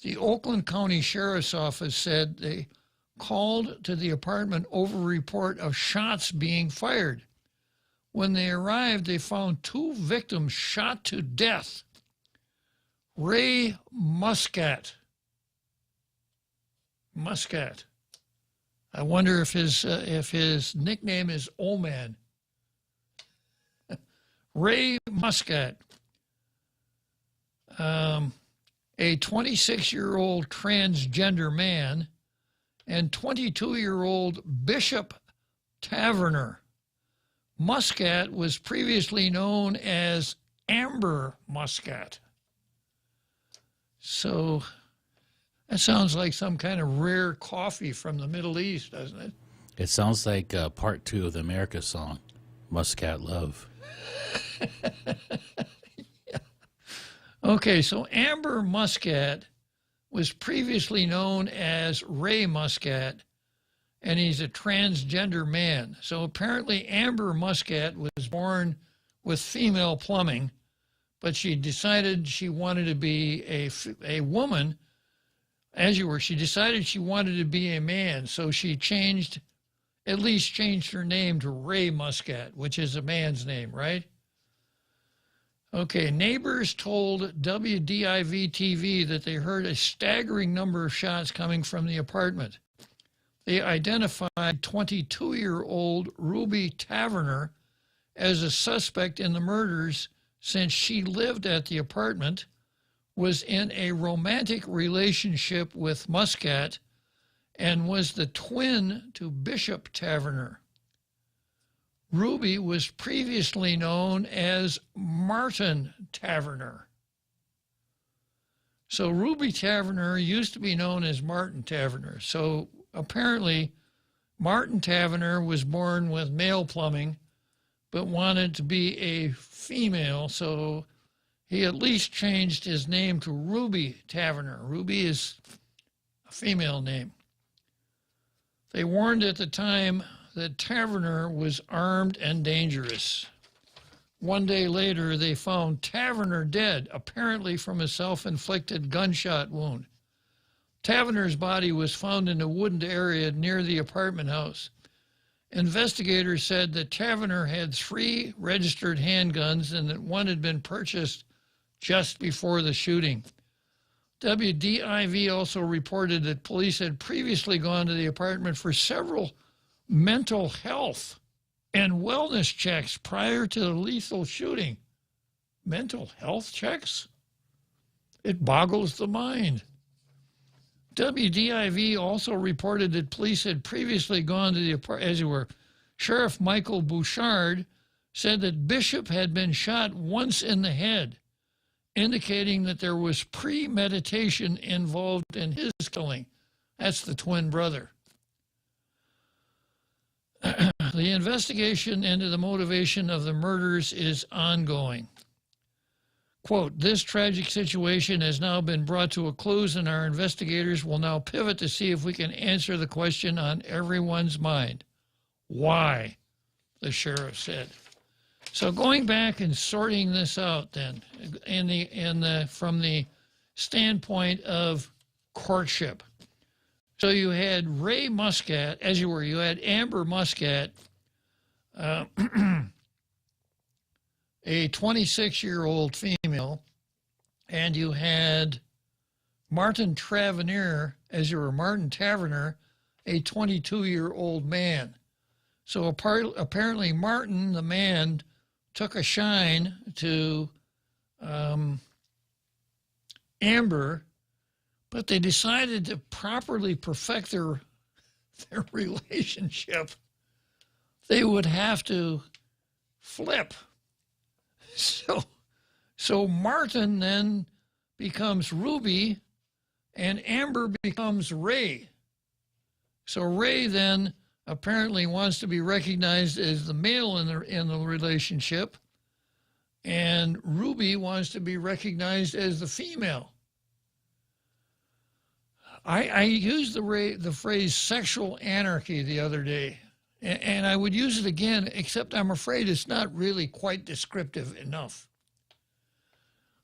The Oakland County Sheriff's Office said they called to the apartment over a report of shots being fired. When they arrived, they found two victims shot to death. Ray Muscat. I wonder if his nickname is O-Man. Ray Muscat, a 26-year-old transgender man, and 22-year-old Bishop Taverner. Muscat was previously known as Amber Muscat. So that sounds like some kind of rare coffee from the Middle East, doesn't it? It sounds like part 2 of the America song, Muscat Love. Yeah. Okay, so Amber Muscat was previously known as Ray Muscat, and he's a transgender man. So apparently Amber Muscat was born with female plumbing, but she decided she wanted to be a woman. She decided she wanted to be a man, so she at least changed her name to Ray Muscat, which is a man's name, right? Okay, neighbors told WDIV-TV that they heard a staggering number of shots coming from the apartment. They identified 22-year-old Ruby Taverner as a suspect in the murders since she lived at the apartment, was in a romantic relationship with Muscat, and was the twin to Bishop Taverner. Ruby was previously known as Martin Taverner. So Ruby Taverner used to be known as Martin Taverner. So apparently Martin Taverner was born with male plumbing, but wanted to be a female, so he at least changed his name to Ruby Taverner. Ruby is a female name. They warned at the time that Taverner was armed and dangerous. One day later, they found Taverner dead, apparently from a self-inflicted gunshot wound. Taverner's body was found in a wooded area near the apartment house. Investigators said that Taverner had 3 registered handguns and that one had been purchased just before the shooting. WDIV also reported that police had previously gone to the apartment for several mental health and wellness checks prior to the lethal shooting. Mental health checks? It boggles the mind. WDIV also reported that police had previously gone to the apartment. Sheriff Michael Bouchard said that Bishop had been shot once in the head, indicating that there was premeditation involved in his killing. That's the twin brother. The investigation into the motivation of the murders is ongoing. Quote, this tragic situation has now been brought to a close, and our investigators will now pivot to see if we can answer the question on everyone's mind. Why? The sheriff said. So going back and sorting this out then, from the standpoint of courtship. So you had Ray Muscat, you had Amber Muscat, a 26-year-old female, and you had Martin Tavernier, Martin Taverner, a 22-year-old man. So apparently Martin, the man, took a shine to Amber, but they decided to properly perfect their relationship. They would have to flip. So Martin then becomes Ruby, and Amber becomes Ray. So Ray then apparently wants to be recognized as the male in the relationship, and Ruby wants to be recognized as the female. I used the phrase sexual anarchy the other day, and I would use it again, except I'm afraid it's not really quite descriptive enough.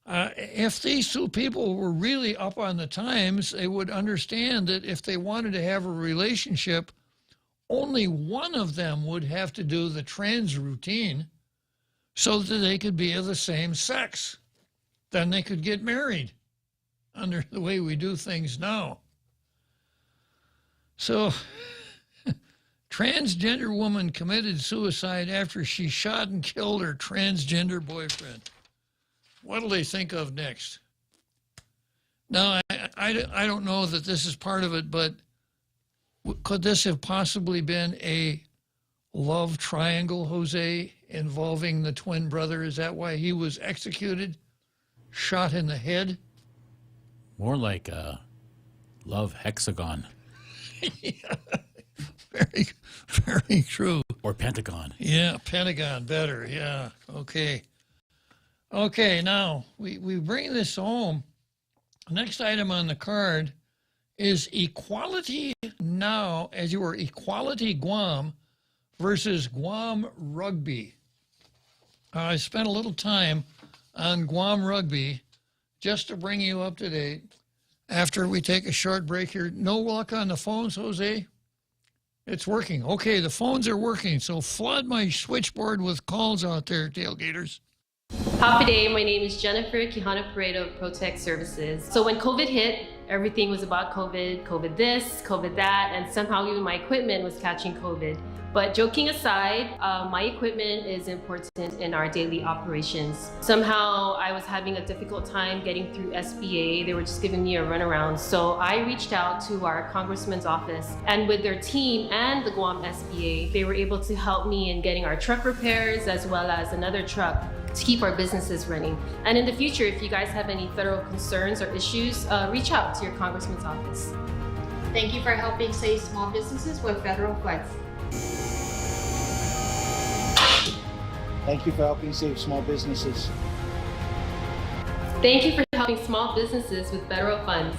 If these two people were really up on the times, they would understand that if they wanted to have a relationship, only one of them would have to do the trans routine so that they could be of the same sex. Then they could get married under the way we do things now. So, transgender woman committed suicide after she shot and killed her transgender boyfriend. What'll they think of next? Now, I don't know that this is part of it, but could this have possibly been a love triangle, Jose, involving the twin brother? Is that why he was executed, shot in the head? More like a love hexagon. Yeah, very, very true. Or pentagon. Yeah, pentagon, better, yeah, okay. Okay, now, we bring this home. Next item on the card is Equality Now, as you were Equality Guam versus Guam Rugby. I spent a little time on Guam Rugby just to bring you up to date. After we take a short break here, no luck on the phones, Jose? It's working. Okay, the phones are working, so flood my switchboard with calls out there, tailgaters. Happy day, my name is Jennifer Quijano Paredo of Protect Services. So when COVID hit, everything was about COVID, COVID this, COVID that, and somehow even my equipment was catching COVID. But joking aside, my equipment is important in our daily operations. Somehow I was having a difficult time getting through SBA. They were just giving me a runaround. So I reached out to our congressman's office, and with their team and the Guam SBA, they were able to help me in getting our truck repairs as well as another truck to keep our businesses running. And in the future, if you guys have any federal concerns or issues, reach out to your congressman's office. Thank you for helping save small businesses with federal funds. Thank you for helping save small businesses. Thank you for helping small businesses with federal funds.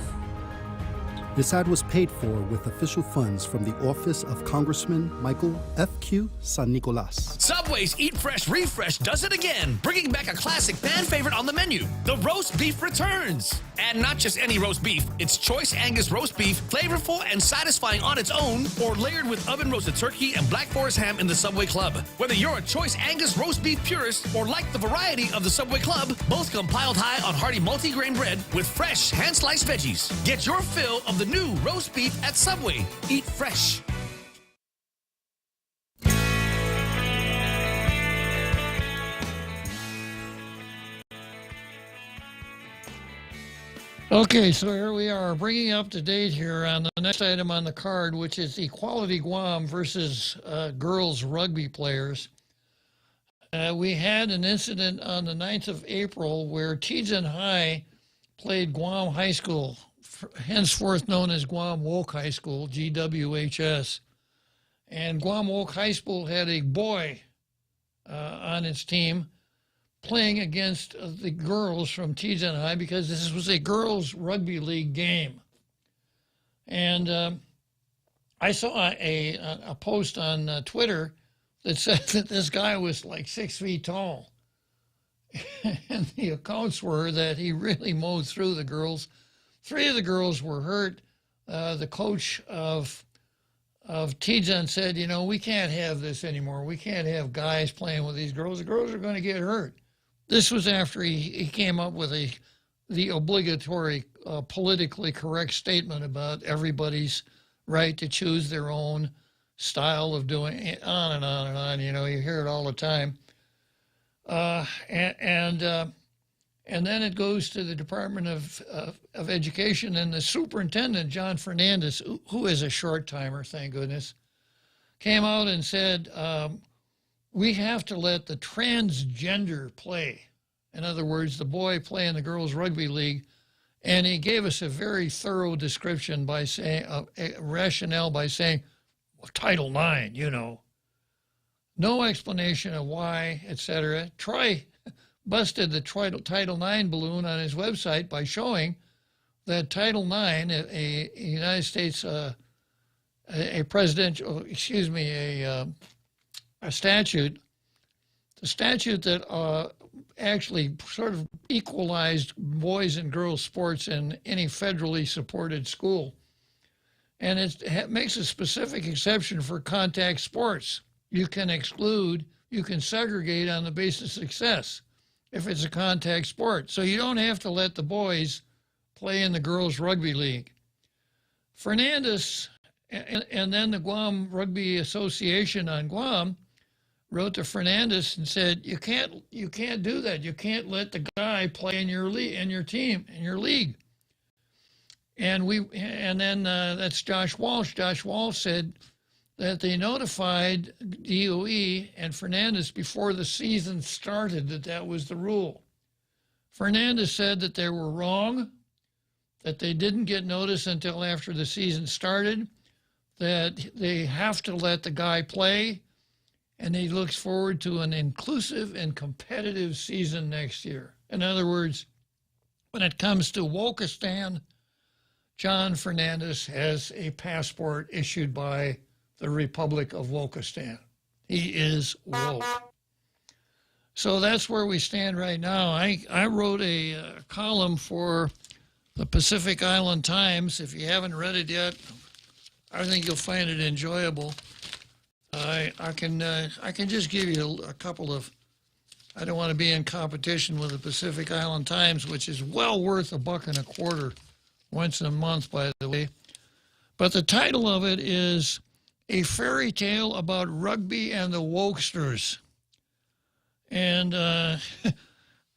This ad was paid for with official funds from the office of Congressman Michael F.Q. San Nicolas. Subway's Eat Fresh Refresh does it again, bringing back a classic fan favorite on the menu. The roast beef returns. And not just any roast beef, it's choice Angus roast beef, flavorful and satisfying on its own, or layered with oven-roasted turkey and Black Forest ham in the Subway Club. Whether you're a choice Angus roast beef purist or like the variety of the Subway Club, both come piled high on hearty multi-grain bread with fresh hand-sliced veggies. Get your fill of the new roast beef at Subway. Eat fresh. Okay, so here we are, bringing up to date here on the next item on the card, which is Equality Guam versus girls rugby players. We had an incident on the 9th of April where Tijan High played Guam High School, henceforth known as Guam Woke High School, GWHS. And Guam Woke High School had a boy on its team playing against the girls from Tijan High because this was a girls' rugby league game. And I saw a post on Twitter that said that this guy was like 6 feet tall. And the accounts were that he really mowed through the girls. 3 of the girls were hurt. The coach of Tijan said, you know, we can't have this anymore. We can't have guys playing with these girls. The girls are going to get hurt. This was after he came up with the obligatory politically correct statement about everybody's right to choose their own style of doing it, on and on and on. You know, you hear it all the time. And then it goes to the Department of Education, and the superintendent, John Fernandez, who is a short timer, thank goodness, came out and said, we have to let the transgender play. In other words, the boy play in the girls' rugby league. And he gave us a very thorough description by saying, a rationale by saying, well, Title IX, you know. No explanation of why, etc. Troy busted the Title IX balloon on his website by showing that Title IX, a United States, a presidential, excuse me, a statute, the statute that actually sort of equalized boys and girls sports in any federally supported school. And it makes a specific exception for contact sports. You can exclude, you can segregate on the basis of success if it's a contact sport. So you don't have to let the boys play in the girls' rugby league. Fernandez and then the Guam Rugby Association on Guam wrote to Fernandez and said, you can't do that. You can't let the guy play in your league, in your team, in your league. And then that's Josh Walsh. Josh Walsh said that they notified DOE and Fernandez before the season started that was the rule. Fernandez said that they were wrong, that they didn't get notice until after the season started, that they have to let the guy play, and he looks forward to an inclusive and competitive season next year. In other words, when it comes to Wokistan, John Fernandez has a passport issued by the Republic of Wokistan. He is woke. So that's where we stand right now. I wrote a column for the Pacific Island Times. If you haven't read it yet, I think you'll find it enjoyable. I can just give you a couple of, I don't want to be in competition with the Pacific Island Times, which is well worth $1.25 once a month, by the way. But the title of it is A Fairy Tale About Rugby and the Wokesters. And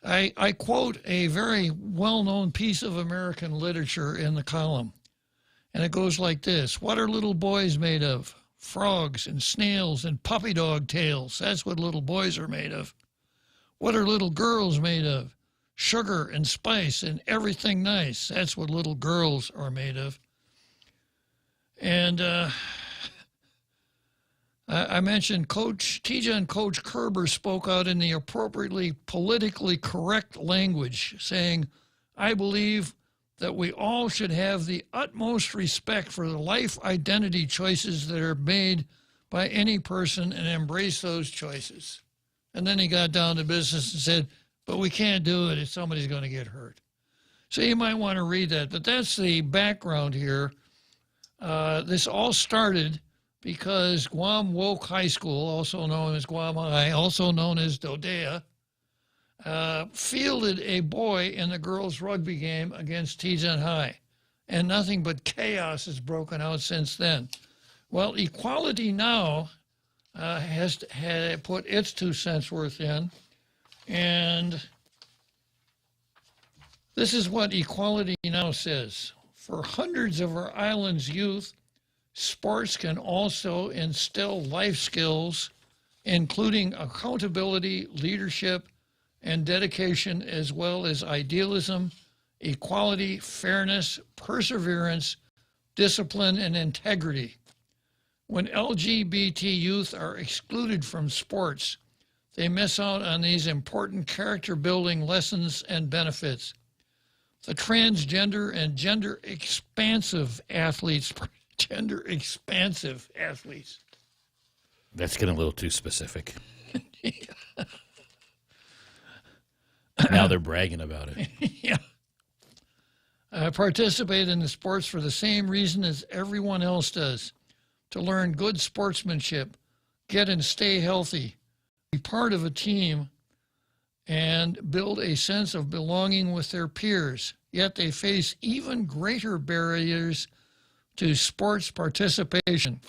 I quote a very well-known piece of American literature in the column. And it goes like this. What are little boys made of? Frogs and snails and puppy dog tails. That's what little boys are made of. What are little girls made of? Sugar and spice and everything nice. That's what little girls are made of. And I mentioned Coach Tija and Coach Kerber spoke out in the appropriately politically correct language, saying, I believe that we all should have the utmost respect for the life identity choices that are made by any person and embrace those choices. And then he got down to business and said, but we can't do it if somebody's going to get hurt. So you might want to read that. But that's the background here. This all started because Guam Woke High School, also known as Guam High, also known as Dodea, fielded a boy in the girls' rugby game against Tijan High. And nothing but chaos has broken out since then. Well, Equality Now has put its 2 cents worth in. And this is what Equality Now says. For hundreds of our island's youth, sports can also instill life skills, including accountability, leadership, and dedication, as well as idealism, equality, fairness, perseverance, discipline, and integrity. When LGBT youth are excluded from sports, they miss out on these important character-building lessons and benefits. The transgender and gender-expansive athletes, That's getting a little too specific. Now they're bragging about it. Yeah. Participate in the sports for the same reason as everyone else does, to learn good sportsmanship, get and stay healthy, be part of a team, and build a sense of belonging with their peers. Yet they face even greater barriers to sports participation.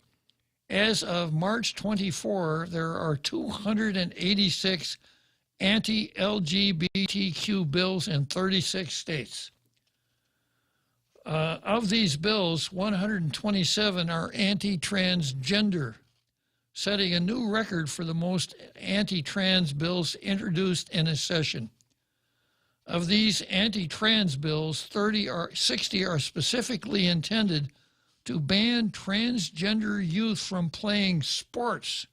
As of March 24, there are 286 anti-LGBTQ bills in 36 states. Of these bills, 127 are anti-transgender, setting a new record for the most anti-trans bills introduced in a session. Of these anti-trans bills, 60 are specifically intended to ban transgender youth from playing sports.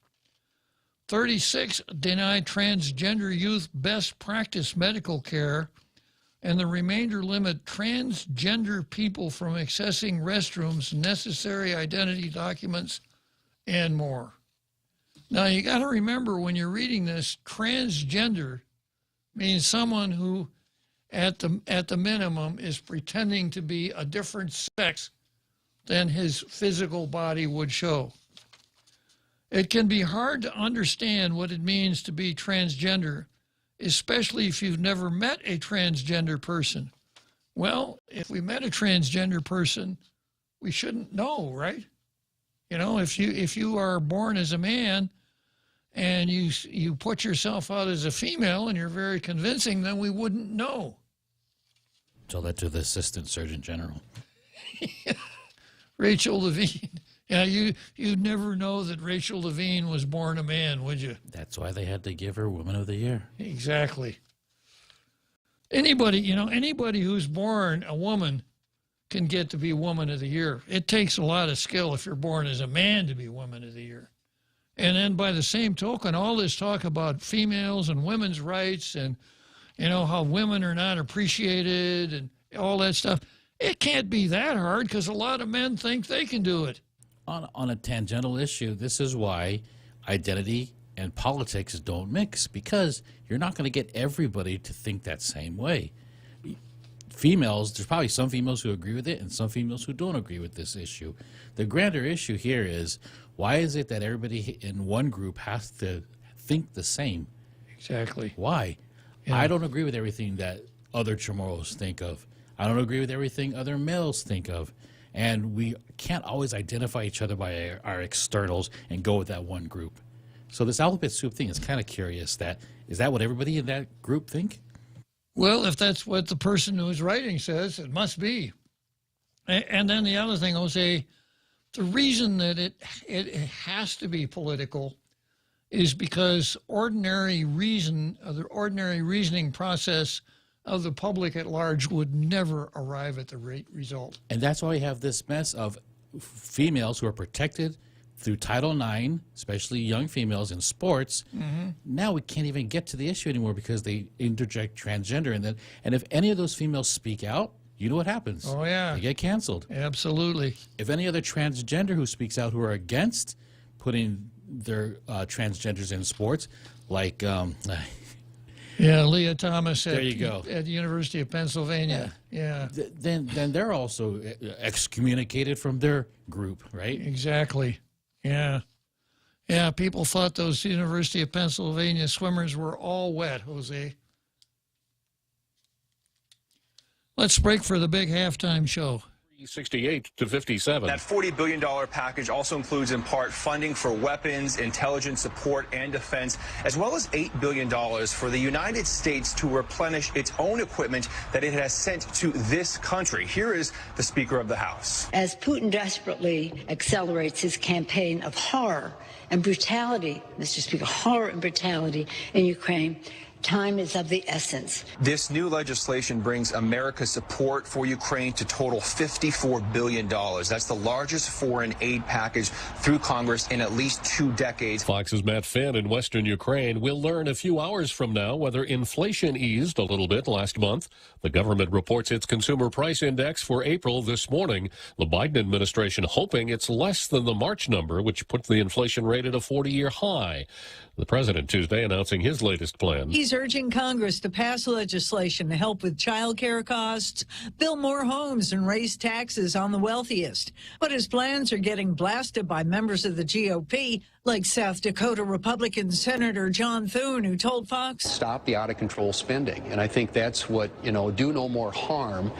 36 deny transgender youth best practice medical care, and the remainder limit transgender people from accessing restrooms, necessary identity documents, and more. Now, you got to remember when you're reading this, transgender means someone who, at the minimum, is pretending to be a different sex than his physical body would show. It can be hard to understand what it means to be transgender, especially if you've never met a transgender person. Well, if we met a transgender person, we shouldn't know, right? You know, if you are born as a man and you put yourself out as a female and you're very convincing, then we wouldn't know. Tell that to the Assistant Surgeon General. Rachel Levine. Yeah, you'd never know that Rachel Levine was born a man, would you? That's why they had to give her Woman of the Year. Exactly. Anybody who's born a woman can get to be Woman of the Year. It takes a lot of skill if you're born as a man to be Woman of the Year. And then by the same token, all this talk about females and women's rights and, you know, how women are not appreciated and all that stuff, it can't be that hard because a lot of men think they can do it. On a tangential issue, this is why identity and politics don't mix, because you're not going to get everybody to think that same way. Females, there's probably some females who agree with it and some females who don't agree with this issue. The grander issue here is, why is it that everybody in one group has to think the same? Exactly. Why? Yeah. I don't agree with everything that other Chamorros think of. I don't agree with everything other males think of. And we can't always identify each other by our externals and go with that one group. So this alphabet soup thing is kind of curious. Is that what everybody in that group think? Well, if that's what the person who's writing says, it must be. And then the other thing, Jose, the reason that it has to be political is because the ordinary reasoning process of the public at large would never arrive at the right result. And that's why we have this mess of females who are protected through Title IX, especially young females in sports. Mm-hmm. Now we can't even get to the issue anymore because they interject transgender in that. And if any of those females speak out, you know what happens? Oh, yeah. They get canceled. Absolutely. If any other transgender who speaks out who are against putting their transgenders in sports, like... yeah, Leah Thomas there you go. At the University of Pennsylvania. Yeah. Then they're also excommunicated from their group, right? Exactly. Yeah. Yeah, people thought those University of Pennsylvania swimmers were all wet, Jose. Let's break for the big halftime show. 68 to 57. That $40 billion package also includes in part funding for weapons, intelligence support, and defense, as well as $8 billion for the United States to replenish its own equipment that it has sent to this country. Here is the Speaker of the House. As Putin desperately accelerates his campaign of horror and brutality, Mr. Speaker, horror and brutality in Ukraine, time is of the essence. This new legislation brings America's support for Ukraine to total $54 billion. That's the largest foreign aid package through Congress in at least 2 decades. Fox's Matt Finn in western Ukraine. We'll learn a few hours from now whether inflation eased a little bit last month. The government reports its consumer price index for April this morning. The Biden administration hoping it's less than the March number, which puts the inflation rate at a 40-year high. The president Tuesday announcing his latest plan. He's urging Congress to pass legislation to help with child care costs, build more homes, and raise taxes on the wealthiest. But his plans are getting blasted by members of the GOP like South Dakota Republican Senator John Thune, who told Fox, "Stop the out-of-control spending." And I think that's what, do no more harm.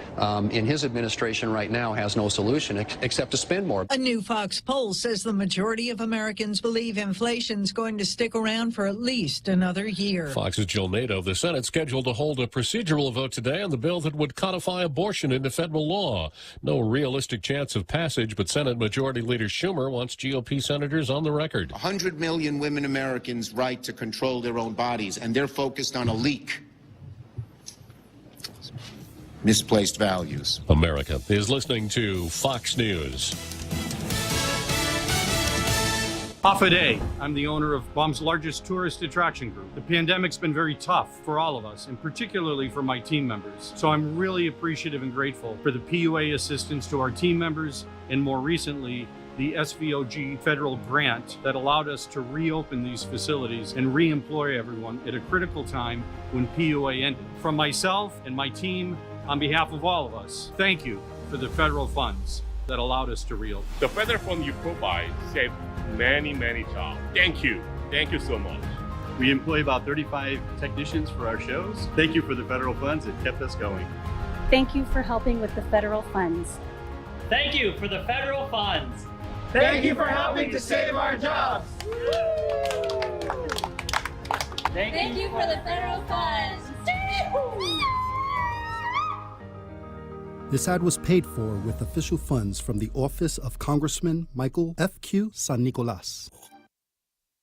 In his administration right now has no solution except to spend more. A new Fox poll says the majority of Americans believe inflation's going to stick around for at least another year. Fox's Jill Nato. The Senate scheduled to hold a procedural vote today on the bill that would codify abortion into federal law. No realistic chance of passage, but Senate Majority Leader Schumer wants GOP senators on the record. 100 million women Americans' right to control their own bodies, and they're focused on a leak. Misplaced values. America is listening to Fox News. Hafa Day. I'm the owner of Guam's largest tourist attraction group. The pandemic's been very tough for all of us, and particularly for my team members. So I'm really appreciative and grateful for the PUA assistance to our team members, and more recently, the SVOG federal grant that allowed us to reopen these facilities and re-employ everyone at a critical time when PUA ended. From myself and my team, on behalf of all of us, thank you for the federal funds that allowed us to reopen. The federal fund you provide saved many, many jobs. Thank you. Thank you so much. We employ about 35 technicians for our shows. Thank you for the federal funds. It kept us going. Thank you for helping with the federal funds. Thank you for the federal funds. Thank you for helping to save our jobs. Thank you for the federal funds. This ad was paid for with official funds from the office of Congressman Michael F.Q. San Nicolas.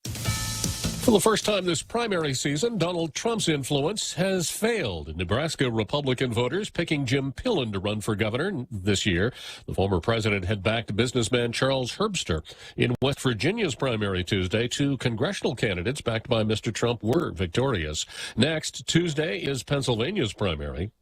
For the first time this primary season, Donald Trump's influence has failed. Nebraska Republican voters picking Jim Pillen to run for governor this year. The former president had backed businessman Charles Herbster. In West Virginia's primary Tuesday, 2 congressional candidates backed by Mr. Trump were victorious. Next Tuesday is Pennsylvania's primary.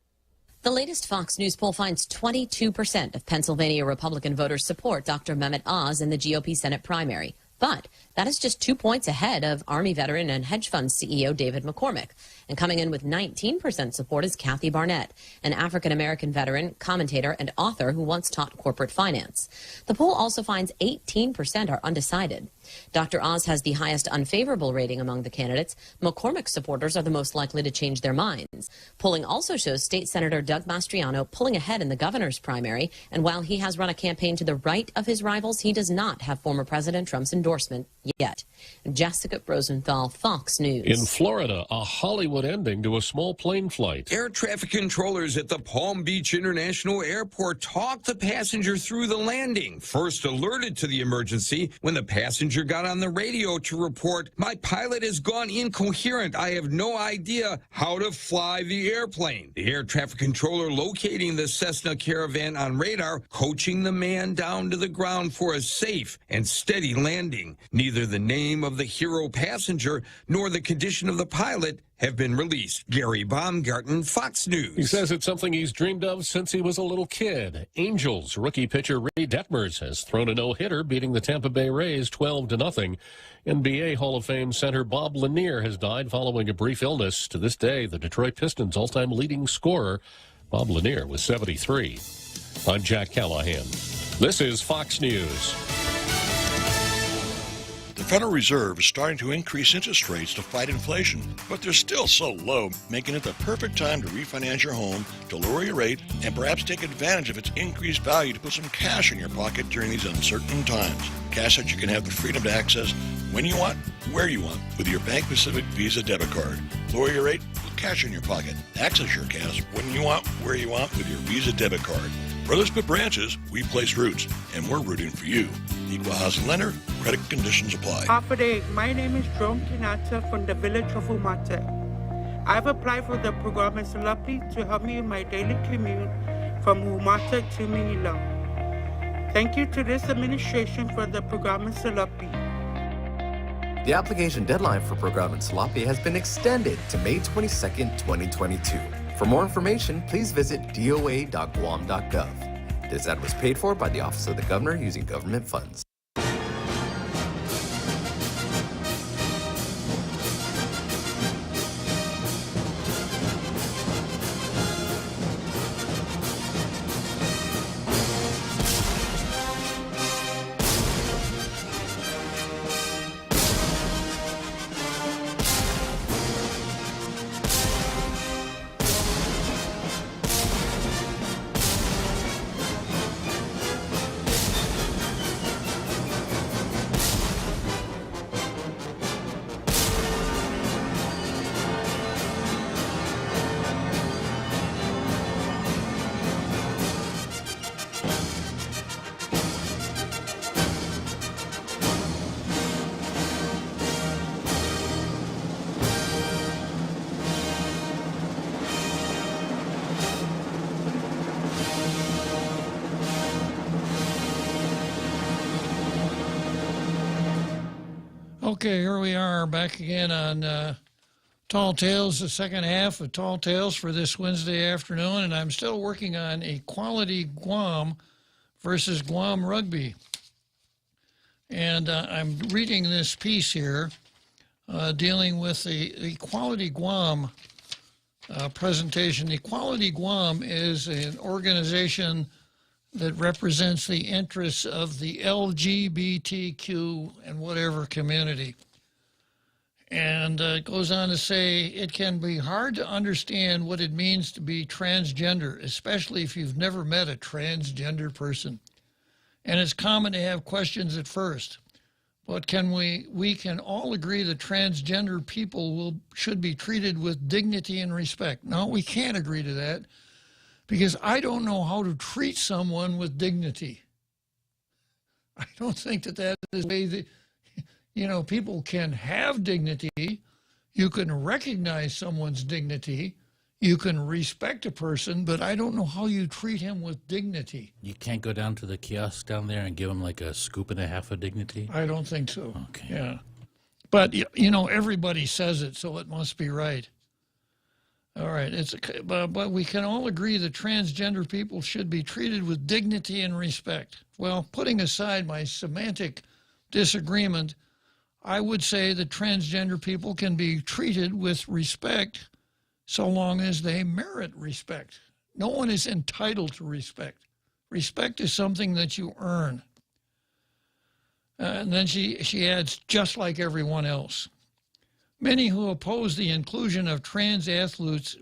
The latest Fox News poll finds 22% of Pennsylvania Republican voters support Dr. Mehmet Oz in the GOP Senate primary. But that is just 2 points ahead of Army veteran and hedge fund CEO David McCormick. And coming in with 19% support is Kathy Barnett, an African-American veteran, commentator, and author who once taught corporate finance. The poll also finds 18% are undecided. Dr. Oz has the highest unfavorable rating among the candidates. McCormick supporters are the most likely to change their minds. Polling also shows State Senator Doug Mastriano pulling ahead in the governor's primary. And while he has run a campaign to the right of his rivals, he does not have former President Trump's endorsement yet. Jessica Rosenthal, Fox News. In Florida, a Hollywood ending to a small plane flight. Air traffic controllers at the Palm Beach International Airport talked the passenger through the landing. First alerted to the emergency when the passenger got on the radio to report, "My pilot has gone incoherent. I have no idea how to fly the airplane." The air traffic controller locating the Cessna Caravan on radar, coaching the man down to the ground for a safe and steady landing. Neither the name of the hero passenger nor the condition of the pilot have been released. Gary Baumgarten, Fox News. He says it's something he's dreamed of since he was a little kid. Angels rookie pitcher Reed Detmers has thrown a no-hitter, beating the Tampa Bay Rays 12-0. NBA Hall of Fame center Bob Lanier has died following a brief illness. To this day, the Detroit Pistons' all-time leading scorer, Bob Lanier, was 73. I'm Jack Callahan. This is Fox News. The Federal Reserve is starting to increase interest rates to fight inflation, but they're still so low, making it the perfect time to refinance your home, to lower your rate, and perhaps take advantage of its increased value to put some cash in your pocket during these uncertain times. Cash that you can have the freedom to access when you want, where you want, with your Bank Pacific Visa debit card. Lower your rate, put cash in your pocket. Access your cash when you want, where you want, with your Visa debit card. Where there's put branches, we place roots, and we're rooting for you. Equal housing lender, credit conditions apply. Hafa Day. My name is Jerome Kinata from the village of Umate. I've applied for the program Salapi to help me in my daily commute from Umate to Manila. Thank you to this administration for the program Salapi. The application deadline for Program Salapi has been extended to May 22nd, 2022. For more information, please visit doa.guam.gov. This ad was paid for by the Office of the Governor using government funds. Okay, here we are back again on Tall Tales, the second half of Tall Tales for this Wednesday afternoon, and I'm still working on Equality Guam versus Guam Rugby. And I'm reading this piece here dealing with the Equality Guam presentation. Equality Guam is an organization that represents the interests of the LGBTQ and whatever community. And it goes on to say, it can be hard to understand what it means to be transgender, especially if you've never met a transgender person. And it's common to have questions at first. But we can all agree that transgender people should be treated with dignity and respect. No, we can't agree to that because I don't know how to treat someone with dignity. I don't think that is the way that, people can have dignity. You can recognize someone's dignity. You can respect a person, but I don't know how you treat him with dignity. You can't go down to the kiosk down there and give him like a scoop and a half of dignity? I don't think so. Okay. Yeah. But, everybody says it, so it must be right. All right. But we can all agree that transgender people should be treated with dignity and respect. Well, putting aside my semantic disagreement, I would say that transgender people can be treated with respect so long as they merit respect. No one is entitled to respect. Respect is something that you earn. And then she adds, just like everyone else. Many who oppose the inclusion of trans athletes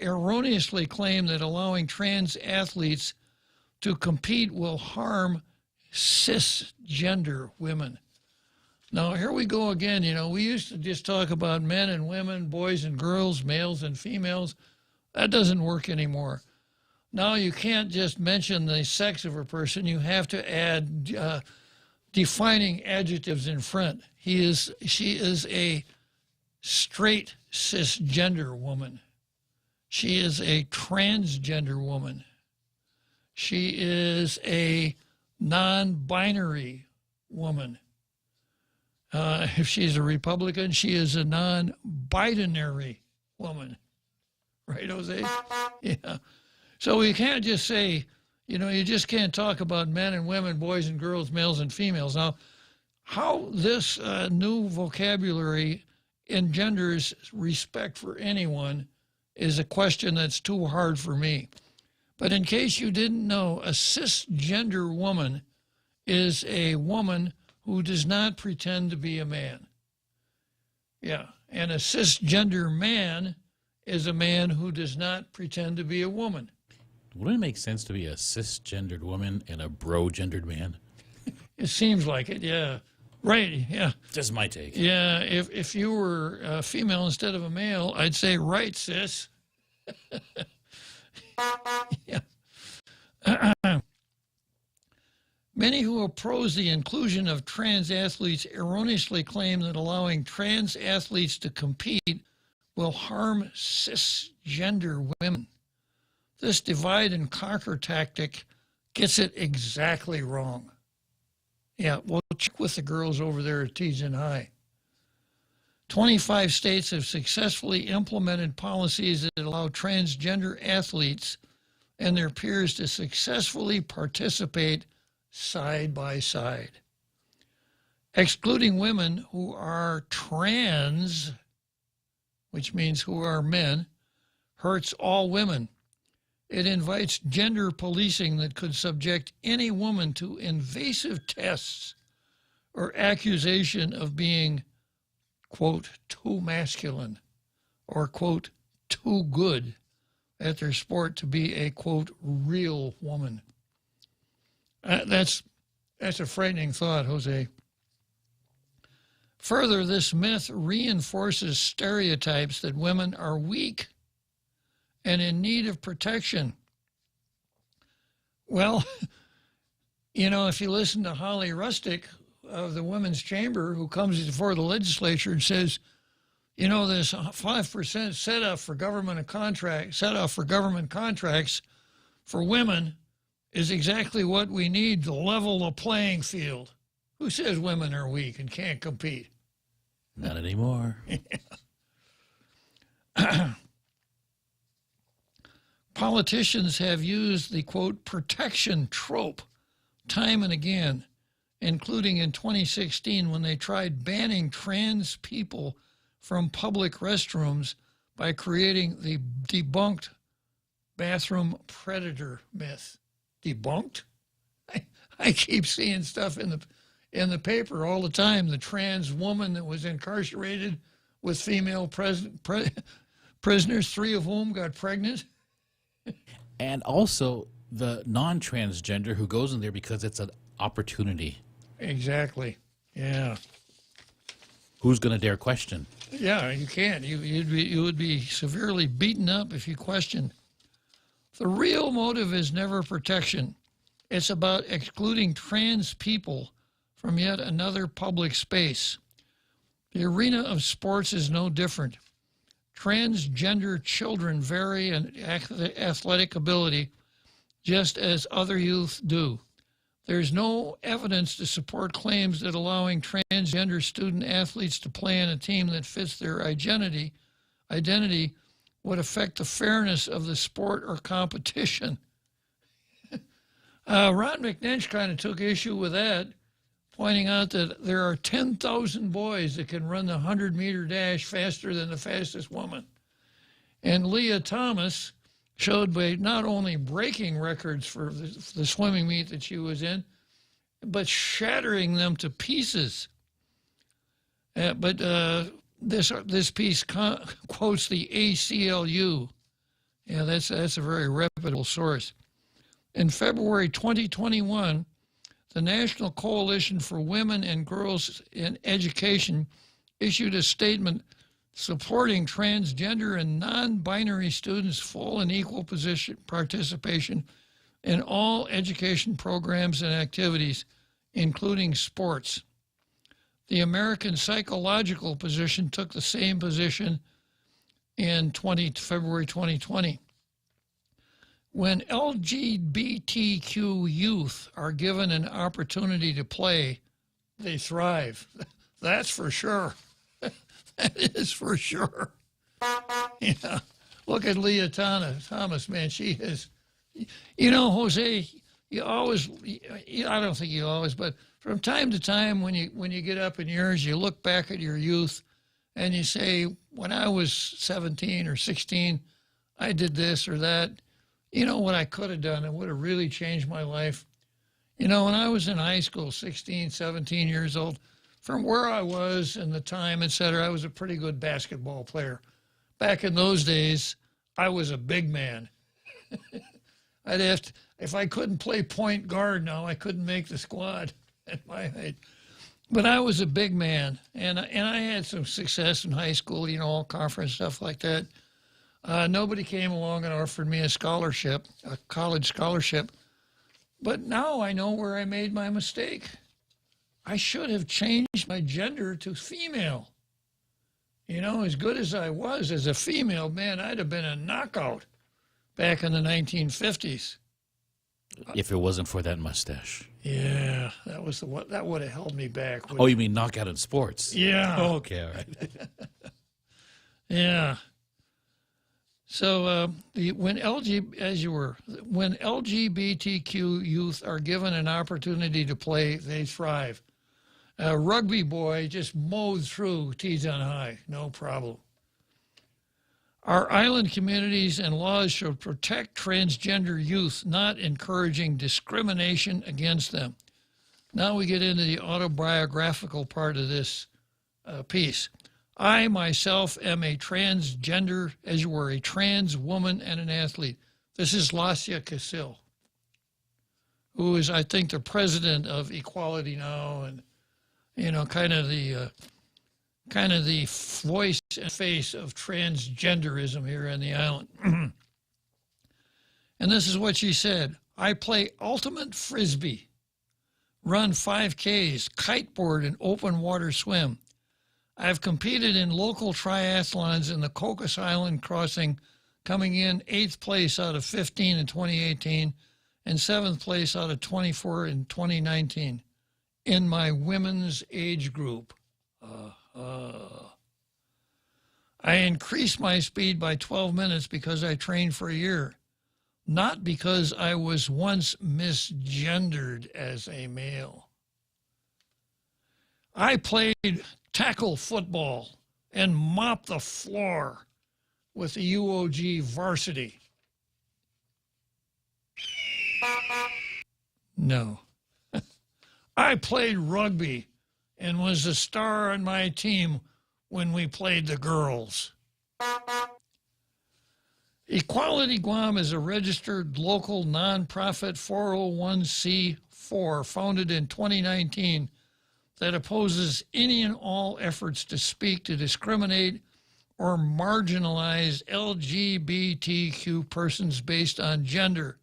erroneously claim that allowing trans athletes to compete will harm cisgender women. Now, here we go again. We used to just talk about men and women, boys and girls, males and females. That doesn't work anymore. Now you can't just mention the sex of a person. You have to add defining adjectives in front. She is a straight cisgender woman. She is a transgender woman. She is a non-binary woman. If she's a Republican, she is a non-binary woman. Right, Jose? Yeah. So we can't just say, you just can't talk about men and women, boys and girls, males and females. Now, how this new vocabulary engenders respect for anyone is a question that's too hard for me. But in case you didn't know, a cisgender woman is a woman who does not pretend to be a man. Yeah, and a cisgender man is a man who does not pretend to be a woman. Wouldn't it make sense to be a cisgendered woman and a bro-gendered man? It seems like it, yeah. Right, yeah. Just my take. Yeah, if you were a female instead of a male, I'd say, right, sis. Yeah. Many who oppose the inclusion of trans athletes erroneously claim that allowing trans athletes to compete will harm cisgender women. This divide and conquer tactic gets it exactly wrong. Yeah, well, check with the girls over there at Tejan High. 25 states have successfully implemented policies that allow transgender athletes and their peers to successfully participate side by side. Excluding women who are trans, which means who are men, hurts all women. It invites gender policing that could subject any woman to invasive tests or accusation of being, quote, too masculine or, quote, too good at their sport to be a, quote, real woman. That's a frightening thought, Jose. Further, this myth reinforces stereotypes that women are weak and in need of protection. Well, if you listen to Holly Rustick of the Women's Chamber, who comes before the legislature and says, this 5% set off for government contracts for women is exactly what we need to level the playing field. Who says women are weak and can't compete? Not anymore. Politicians have used the, quote, protection trope time and again, including in 2016 when they tried banning trans people from public restrooms by creating the debunked bathroom predator myth. Debunked? I keep seeing stuff in the paper all the time. The trans woman that was incarcerated with female prisoners, 3 of whom got pregnant. And also the non-transgender who goes in there because it's an opportunity. Exactly. Yeah. Who's going to dare question? Yeah, you can't. You would be severely beaten up if you questioned. The real motive is never protection. It's about excluding trans people from yet another public space. The arena of sports is no different. Transgender children vary in athletic ability just as other youth do. There's no evidence to support claims that allowing transgender student athletes to play in a team that fits their identity would affect the fairness of the sport or competition. Ron McNinch kind of took issue with that, pointing out that there are 10,000 boys that can run the 100-meter dash faster than the fastest woman. And Leah Thomas showed by not only breaking records for the swimming meet that she was in, but shattering them to pieces. This piece quotes the ACLU. Yeah, that's a very reputable source. In February 2021, the National Coalition for Women and Girls in Education issued a statement supporting transgender and non-binary students' full and equal participation in all education programs and activities, including sports. The American Psychological Position took the same position in February 2020. When LGBTQ youth are given an opportunity to play, they thrive. That's for sure. That is for sure. Yeah. Look at Leah Thomas, man. She is, Jose, you always, I don't think you always, but from time to time when you get up in years, you look back at your youth and you say, when I was 17 or 16, I did this or that. You know what I could have done? It would have really changed my life. When I was in high school, 16, 17 years old, from where I was and the time, et cetera, I was a pretty good basketball player. Back in those days, I was a big man. If I couldn't play point guard now, I couldn't make the squad at my height. But I was a big man, and I had some success in high school, all conference stuff like that. Nobody came along and offered me a scholarship, a college scholarship. But now I know where I made my mistake. I should have changed my gender to female. As good as I was as a female, man, I'd have been a knockout back in the 1950s. If it wasn't for that mustache. Yeah, that would have held me back. Oh, you mean knockout in sports? Yeah. Oh, okay, all right. Yeah. So when LGBTQ youth are given an opportunity to play, they thrive. A rugby boy just mowed through Teton High, no problem. Our island communities and laws should protect transgender youth, not encouraging discrimination against them. Now we get into the autobiographical part of this piece. I myself am a transgender, as you were, a trans woman and an athlete. This is Lassia Casil, who is, I think, the president of Equality Now, and kind of the voice and face of transgenderism here on the island. And this is what she said: I play ultimate frisbee, run 5Ks, kiteboard, and open water swim. I've competed in local triathlons in the Cocos Island Crossing, coming in 8th place out of 15 in 2018 and 7th place out of 24 in 2019 in my women's age group. I increased my speed by 12 minutes because I trained for a year, not because I was once misgendered as a male. I played tackle football and mopped the floor with the UOG varsity. No. I played rugby and was the star on my team when we played the girls. Equality Guam is a registered local nonprofit 401c4 founded in 2019 that opposes any and all efforts to speak to discriminate or marginalize LGBTQ persons based on gender,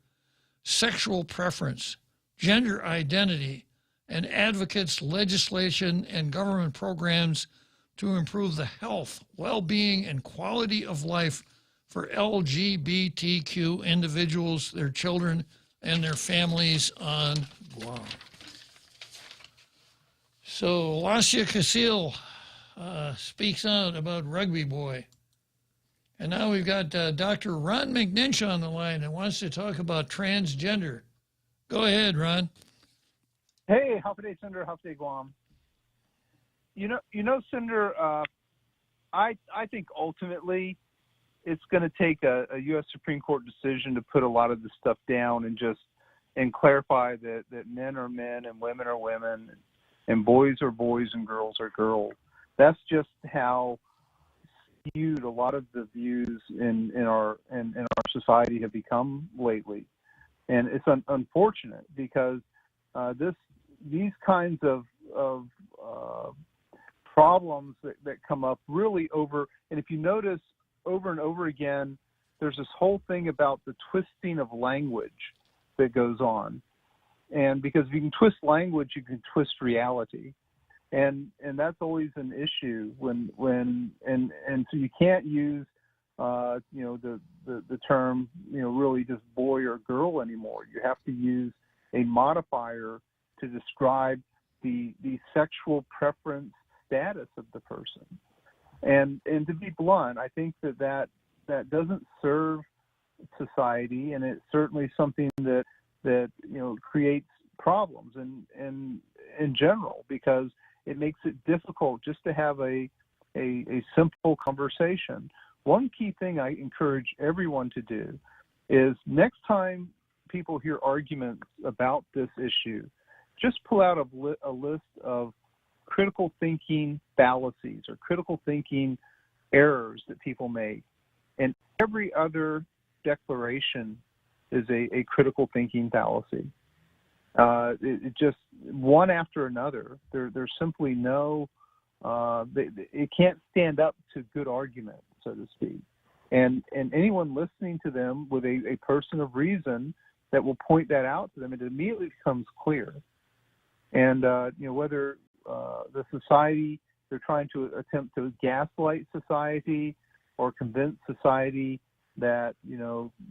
sexual preference, gender identity, and advocates legislation and government programs to improve the health, well-being, and quality of life for LGBTQ individuals, their children, and their families on Guam. So Lasia Casil speaks out about Rugby Boy. And now we've got Dr. Ron McNinch on the line that wants to talk about transgender. Go ahead, Ron. Hey, Hauptday Senator, Hauptday Guam. You know, Senator, I think ultimately it's going to take a U.S. Supreme Court decision to put a lot of this stuff down and clarify that men are men and women are women and boys are boys and girls are girls. That's just how skewed a lot of the views in our society have become lately, and it's unfortunate because these kinds of problems that come up really and if you notice over and over again, there's this whole thing about the twisting of language that goes on, and because if you can twist language, you can twist reality. And that's always an issue and so you can't use the term really just boy or girl anymore. You have to use a modifier to describe the sexual preference status of the person. And to be blunt, I think that doesn't serve society, and it's certainly something that creates problems in general, because it makes it difficult just to have a simple conversation. One key thing I encourage everyone to do is next time people hear arguments about this issue, just pull out a list of critical thinking fallacies or critical thinking errors that people make. And every other declaration is a critical thinking fallacy. It just one after another. There's simply no, it can't stand up to good argument, so to speak. And anyone listening to them with a person of reason that will point that out to them, it immediately becomes clear. And whether the society, they're trying to attempt to gaslight society or convince society that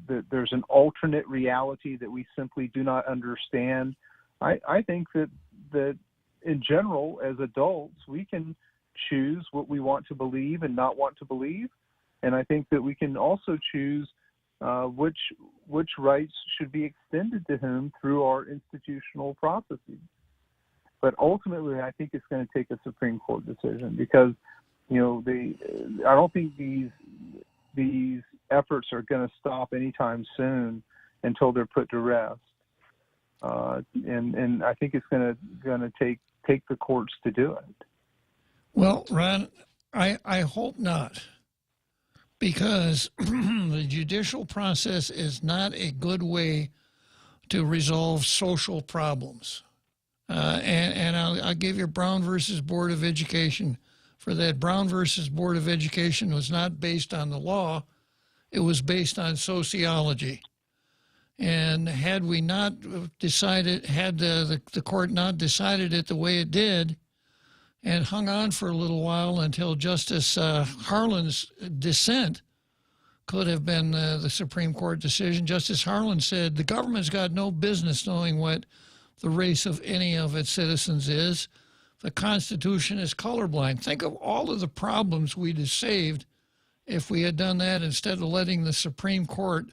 that there's an alternate reality that we simply do not understand. I think that in general, as adults, we can choose what we want to believe and not want to believe, and I think that we can also choose which rights should be extended to whom through our institutional processes. But ultimately, I think it's going to take a Supreme Court decision because, I don't think these efforts are going to stop anytime soon until they're put to rest. And I think it's going to take the courts to do it. Well, Ron, I hope not, because the judicial process is not a good way to resolve social problems. And I'll give you Brown versus Board of Education for that. Brown versus Board of Education was not based on the law. It was based on sociology. And had we not decided, had the court not decided it the way it did and hung on for a little while until Justice Harlan's dissent could have been the Supreme Court decision, Justice Harlan said the government's got no business knowing what the race of any of its citizens is, the Constitution is colorblind. Think of all of the problems we'd have saved if we had done that instead of letting the Supreme Court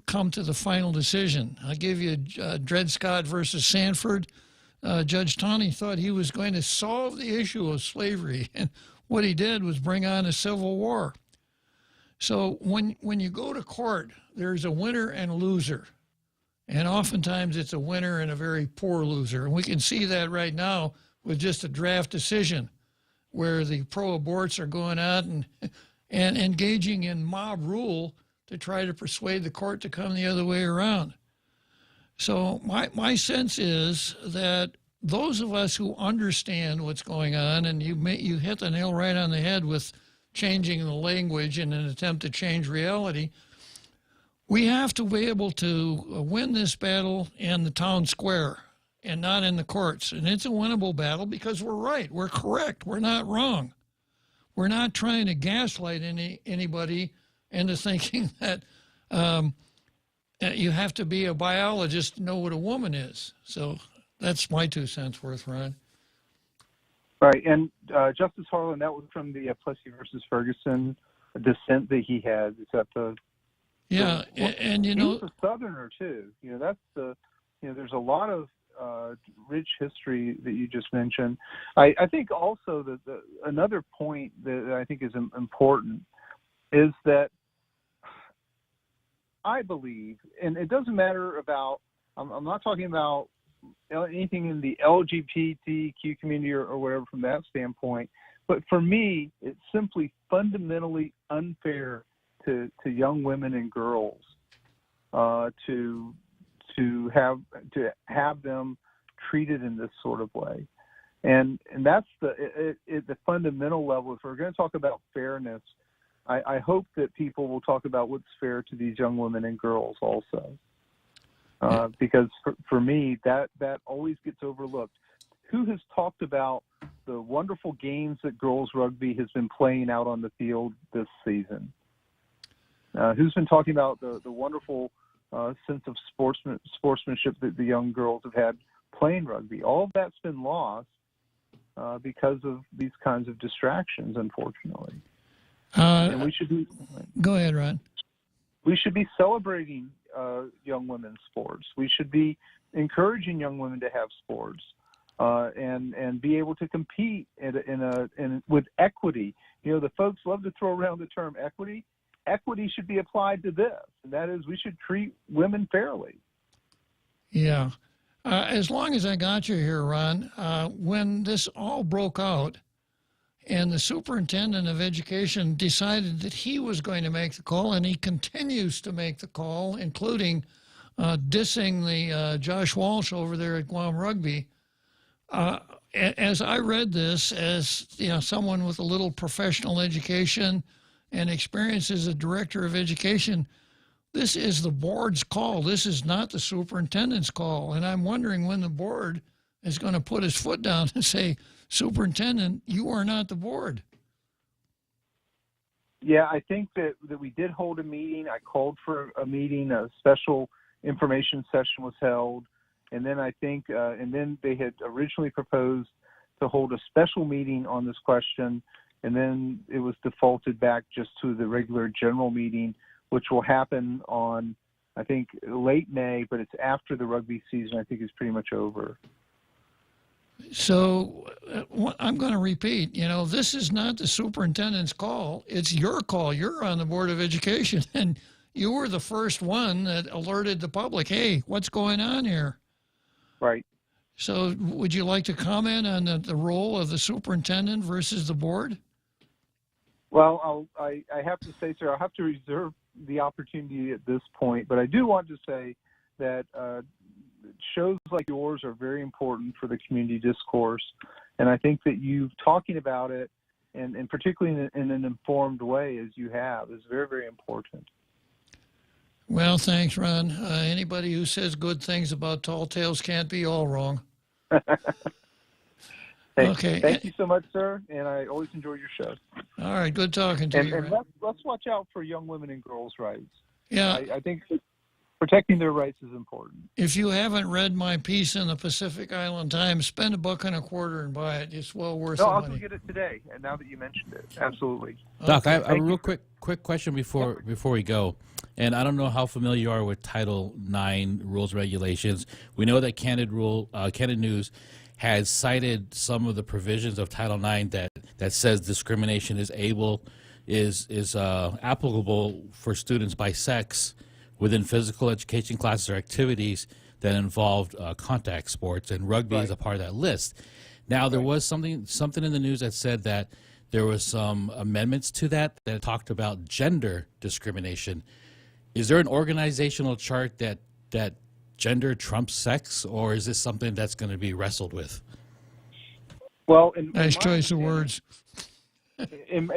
come to the final decision. I'll give you Dred Scott versus Sanford. Judge Taney thought he was going to solve the issue of slavery, and what he did was bring on a civil war. So when you go to court, there's a winner and a loser. And oftentimes it's a winner and a very poor loser. And we can see that right now with just a draft decision where the pro-aborts are going out and engaging in mob rule to try to persuade the court to come the other way around. So my sense is that those of us who understand what's going on, and you hit the nail right on the head with changing the language in an attempt to change reality, we have to be able to win this battle in the town square and not in the courts. And it's a winnable battle because we're right. We're correct. We're not wrong. We're not trying to gaslight anybody into thinking that you have to be a biologist to know what a woman is. So that's my 2 cents worth, Ron. Right, and Justice Harlan, that was from the Plessy versus Ferguson dissent that he had. Is that the? Yeah, and you know, he was a Southerner too. You know, that's the. You know, there's a lot of rich history that you just mentioned. I think also that another point that I think is important is that I believe, and it doesn't matter about. I'm not talking about anything in the LGBTQ community or whatever from that standpoint. But for me, it's simply fundamentally unfair to young women and girls to have them treated in this sort of way. And that's the fundamental level. If we're going to talk about fairness, I hope that people will talk about what's fair to these young women and girls also. Because for me, that always gets overlooked. Who has talked about the wonderful games that girls rugby has been playing out on the field this season? Who's been talking about the wonderful sense of sportsmanship that the young girls have had playing rugby? All of that's been lost because of these kinds of distractions, unfortunately. And we should be. Go ahead, Ron. We should be celebrating young women's sports. We should be encouraging young women to have sports and be able to compete with equity. You know, the folks love to throw around the term equity. Equity should be applied to this, and that is we should treat women fairly. Yeah. As long as I got you here, Ron, when this all broke out and the superintendent of education decided that he was going to make the call, and he continues to make the call, including dissing the Josh Walsh over there at Guam Rugby. As I read this, as someone with a little professional education and experience as a director of education, this is the board's call. This is not the superintendent's call. And I'm wondering when the board is going to put his foot down and say, Superintendent, you are not the board. Yeah, I think that we did hold a meeting. I called for a meeting. A special information session was held. And then I think, and then they had originally proposed to hold a special meeting on this question. And then it was defaulted back just to the regular general meeting, which will happen on, I think, late May, but it's after the rugby season, I think, is pretty much over. So I'm going to repeat, this is not the superintendent's call. It's your call. You're on the Board of Education, and you were the first one that alerted the public, hey, what's going on here? Right. So would you like to comment on the role of the superintendent versus the board? Well, I have to say, sir, I'll have to reserve the opportunity at this point, but I do want to say that shows like yours are very important for the community discourse, and I think that you talking about it, and particularly in an informed way as you have, is very, very important. Well, thanks, Ron. Anybody who says good things about Tall Tales can't be all wrong. Okay. Thank you so much, sir, and I always enjoy your show. All right, good talking to you. And let's watch out for young women and girls' rights. Yeah, I think protecting their rights is important. If you haven't read my piece in the Pacific Island Times, spend $1.25 and buy it. It's well worth the I'll money. go get it today. And now that you mentioned it, absolutely. Doc, I have a real quick question before we go, and I don't know how familiar you are with Title IX rules regulations. We know that Candid News has cited some of the provisions of Title IX that says discrimination is applicable for students by sex within physical education classes or activities that involved contact sports, and rugby is a part of that list. Now, there was something in the news that said that there was some amendments to that talked about gender discrimination. Is there an organizational chart that gender trumps sex, or is this something that's going to be wrestled with? Well, nice choice of words. And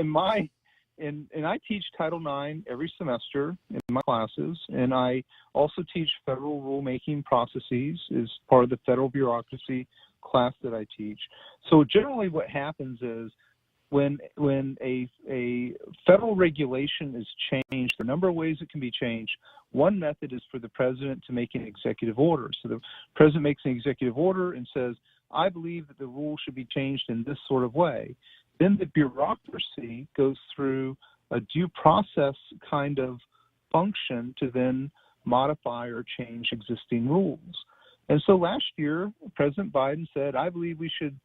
I teach Title IX every semester in my classes, and I also teach federal rulemaking processes as part of the federal bureaucracy class that I teach. So generally what happens is when a federal regulation is changed, there are a number of ways it can be changed. One method is for the president to make an executive order. So the president makes an executive order and says, I believe that the rule should be changed in this sort of way. Then the bureaucracy goes through a due process kind of function to then modify or change existing rules. And so last year, President Biden said, I believe we should,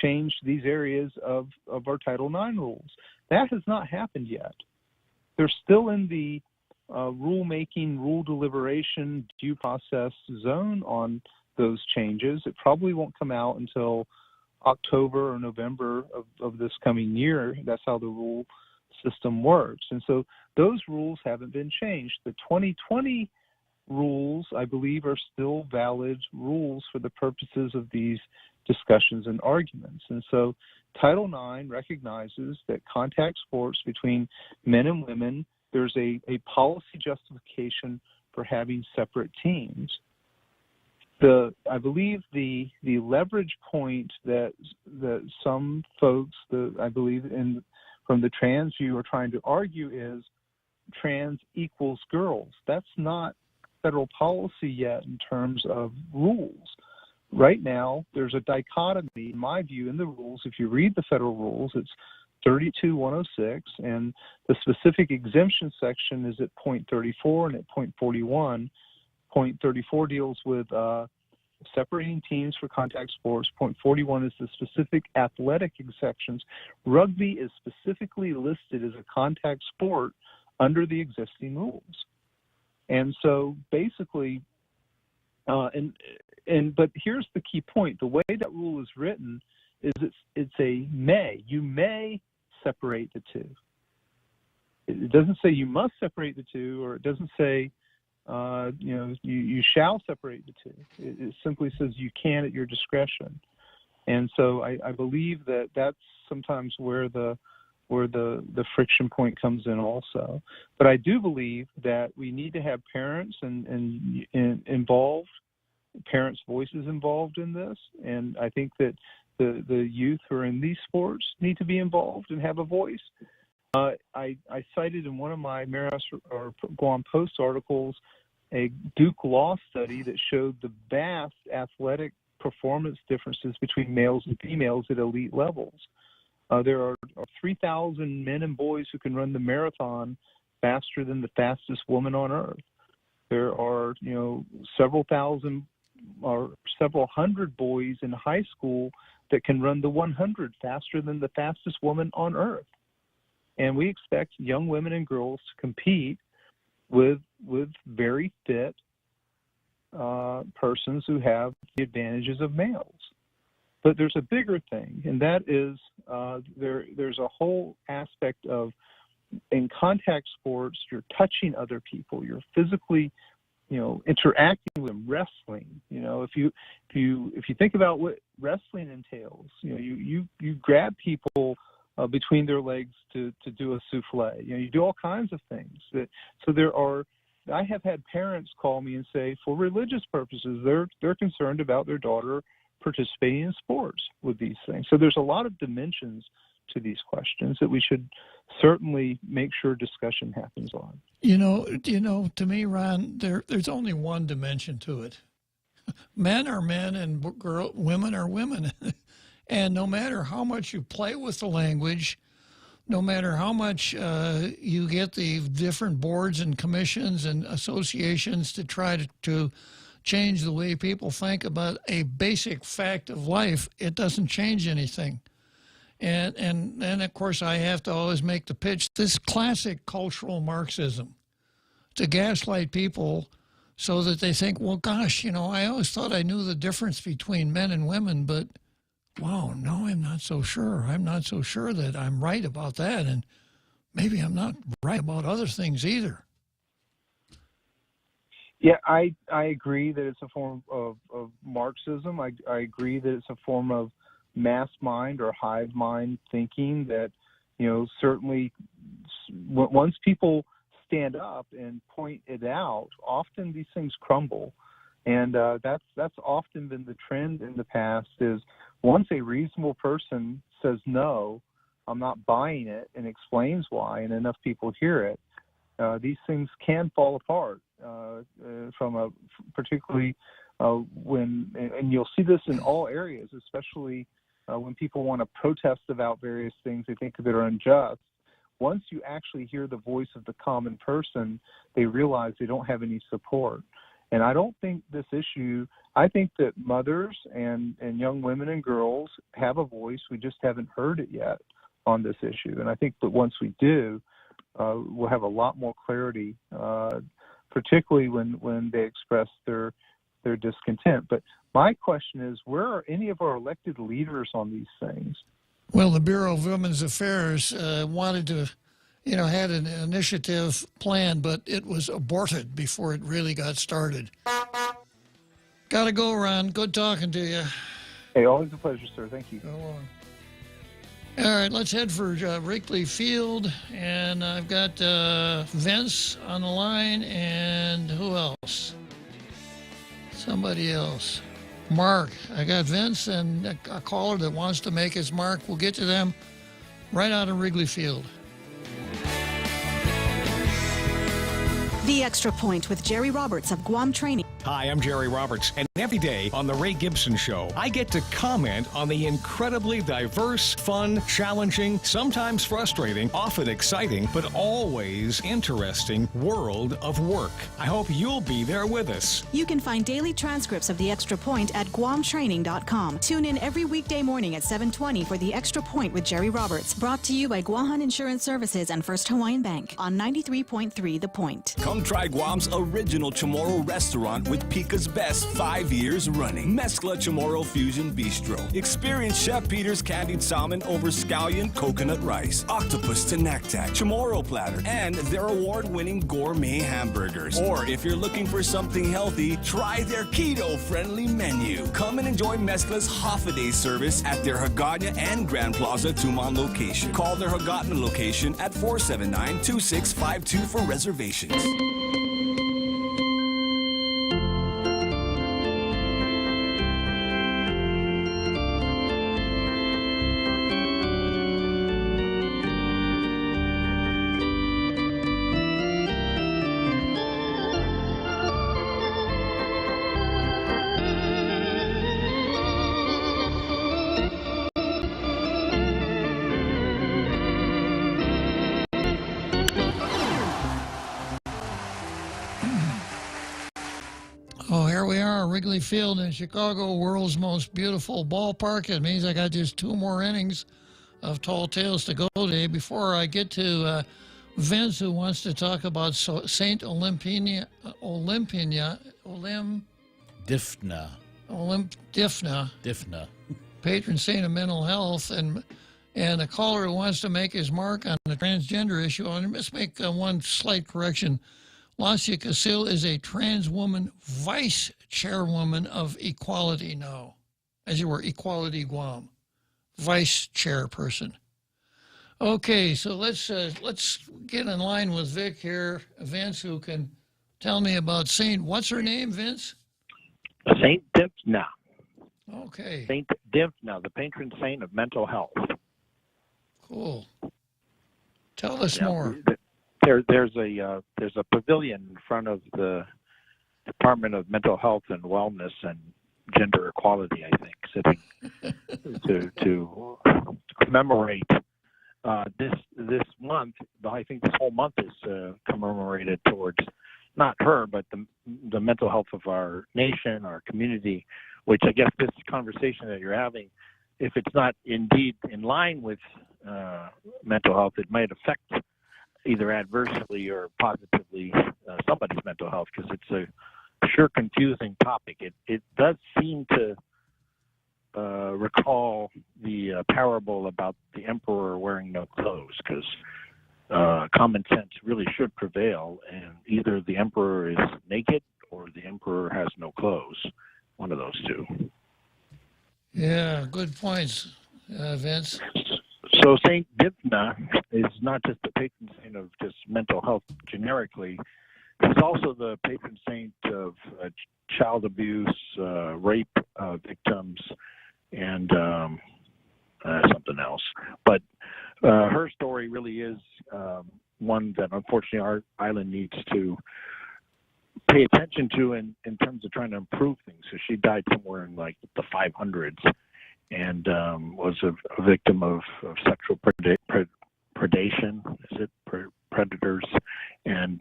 change these areas of our Title IX rules. That has not happened yet. They're still in the rulemaking, rule deliberation, due process zone on those changes. It probably won't come out until October or November of this coming year. That's how the rule system works. And so those rules haven't been changed. The 2020 rules, I believe, are still valid rules for the purposes of these discussions and arguments. And so Title IX recognizes that contact sports between men and women, there's a policy justification for having separate teams. I believe the leverage point that some folks, I believe from the trans view, are trying to argue is trans equals girls. That's not federal policy yet in terms of rules. Right now, there's a dichotomy, in my view, in the rules. If you read the federal rules, it's 32-106, and the specific exemption section is at point 34 and at point 41. Point 34 deals with separating teams for contact sports. Point 41 is the specific athletic exceptions. Rugby is specifically listed as a contact sport under the existing rules. And so basically, but here's the key point. The way that rule is written is it's a may. You may separate the two. It doesn't say you must separate the two, or it doesn't say you shall separate the two. It simply says you can at your discretion. And so I believe that that's sometimes where the friction point comes in also. But I do believe that we need to have parents and involved, parents' voices involved in this. And I think that the youth who are in these sports need to be involved and have a voice. I cited in one of my Marist or Guam Post articles a Duke law study that showed the vast athletic performance differences between males and females at elite levels. There are 3,000 men and boys who can run the marathon faster than the fastest woman on earth. There are, several thousand or several hundred boys in high school that can run the 100 faster than the fastest woman on earth. And we expect young women and girls to compete with very fit persons who have the advantages of males. But there's a bigger thing, and that is there's a whole aspect of, in contact sports, you're touching other people, you're physically, interacting with them, wrestling. If you think about what wrestling entails, you grab people between their legs to do a souffle. You do all kinds of things. I have had parents call me and say, for religious purposes, they're concerned about their daughter participating in sports with these things. So there's a lot of dimensions to these questions that we should certainly make sure discussion happens on. To me, Ron, there's only one dimension to it. Men are men and women are women. And no matter how much you play with the language, no matter how much you get the different boards and commissions and associations to try to change the way people think about a basic fact of life, it doesn't change anything. And then, of course, I have to always make the pitch, this classic cultural Marxism, to gaslight people so that they think, well, gosh, I always thought I knew the difference between men and women, but wow, no, I'm not so sure. I'm not so sure that I'm right about that, and maybe I'm not right about other things either. Yeah, I agree that it's a form of Marxism. I agree that it's a form of mass mind or hive mind thinking that, certainly once people stand up and point it out, often these things crumble. And that's often been the trend in the past is once a reasonable person says, no, I'm not buying it, and explains why, and enough people hear it, these things can fall apart particularly when, and you'll see this in all areas, especially when people want to protest about various things they think that are unjust. Once you actually hear the voice of the common person, they realize they don't have any support. And I don't think this issue, I think that mothers and young women and girls have a voice. We just haven't heard it yet on this issue. And I think that once we do, we'll have a lot more clarity, particularly when they express their discontent. But my question is, where are any of our elected leaders on these things? Well, the Bureau of Women's Affairs wanted to, had an initiative planned, but it was aborted before it really got started. Got to go, Ron. Good talking to you. Hey, always a pleasure, sir. Thank you. Go on. All right, let's head for Wrigley Field, and I've got Vince on the line, and who else? Somebody else. Mark. I got Vince and a caller that wants to make his mark. We'll get to them right out of Wrigley Field. The Extra Point with Jerry Roberts of Guam Training. Hi, I'm Jerry Roberts, and every day on The Ray Gibson Show, I get to comment on the incredibly diverse, fun, challenging, sometimes frustrating, often exciting, but always interesting world of work. I hope you'll be there with us. You can find daily transcripts of The Extra Point at guamtraining.com. Tune in every weekday morning at 7:20 for The Extra Point with Jerry Roberts, brought to you by Guahan Insurance Services and First Hawaiian Bank on 93.3 The Point. Come try Guam's original Chamorro restaurant with Pica's Best 5 years running. Mezcla Chamorro Fusion Bistro. Experience Chef Peter's candied salmon over scallion coconut rice, octopus to naktak, Chamorro platter, and their award-winning gourmet hamburgers. Or if you're looking for something healthy, try their keto-friendly menu. Come and enjoy Mezcla's half-a-day service at their Hagåtña and Grand Plaza Tumon location. Call their Hagåtña location at 479-2652 for reservations. Oh, here we are, Wrigley Field in Chicago, world's most beautiful ballpark. It means I got just 2 more innings of Tall Tales to go today. Before I get to Vince, who wants to talk about Saint Difna, patron saint of mental health, and a caller who wants to make his mark on the transgender issue. I must make one slight correction. Lacia Casil is a trans woman vice chairwoman of Equality Now, as you were Equality Guam, vice chairperson. Okay, so let's get in line with Vic here, Vince, who can tell me about Saint. What's her name, Vince? Saint Difna. Okay. Saint Difna, the patron saint of mental health. Cool. Tell us more. There's a pavilion in front of the Department of Mental Health and Wellness and Gender Equality, I think, sitting to commemorate this month. I think this whole month is commemorated towards not her, but the mental health of our nation, our community. Which I guess this conversation that you're having, if it's not indeed in line with mental health, it might affect either adversely or positively somebody's mental health, because it's a sure confusing topic. It does seem to recall the parable about the emperor wearing no clothes, because common sense really should prevail, and either the emperor is naked or the emperor has no clothes. One of those two. Yeah, good points, Vince. So Saint Divna is not just the patron saint of just mental health generically. He's also the patron saint of child abuse, rape victims, and something else. But her story really is one that unfortunately our island needs to pay attention to in terms of trying to improve things. So she died somewhere in like the 500s and was a victim of sexual predation, predators, and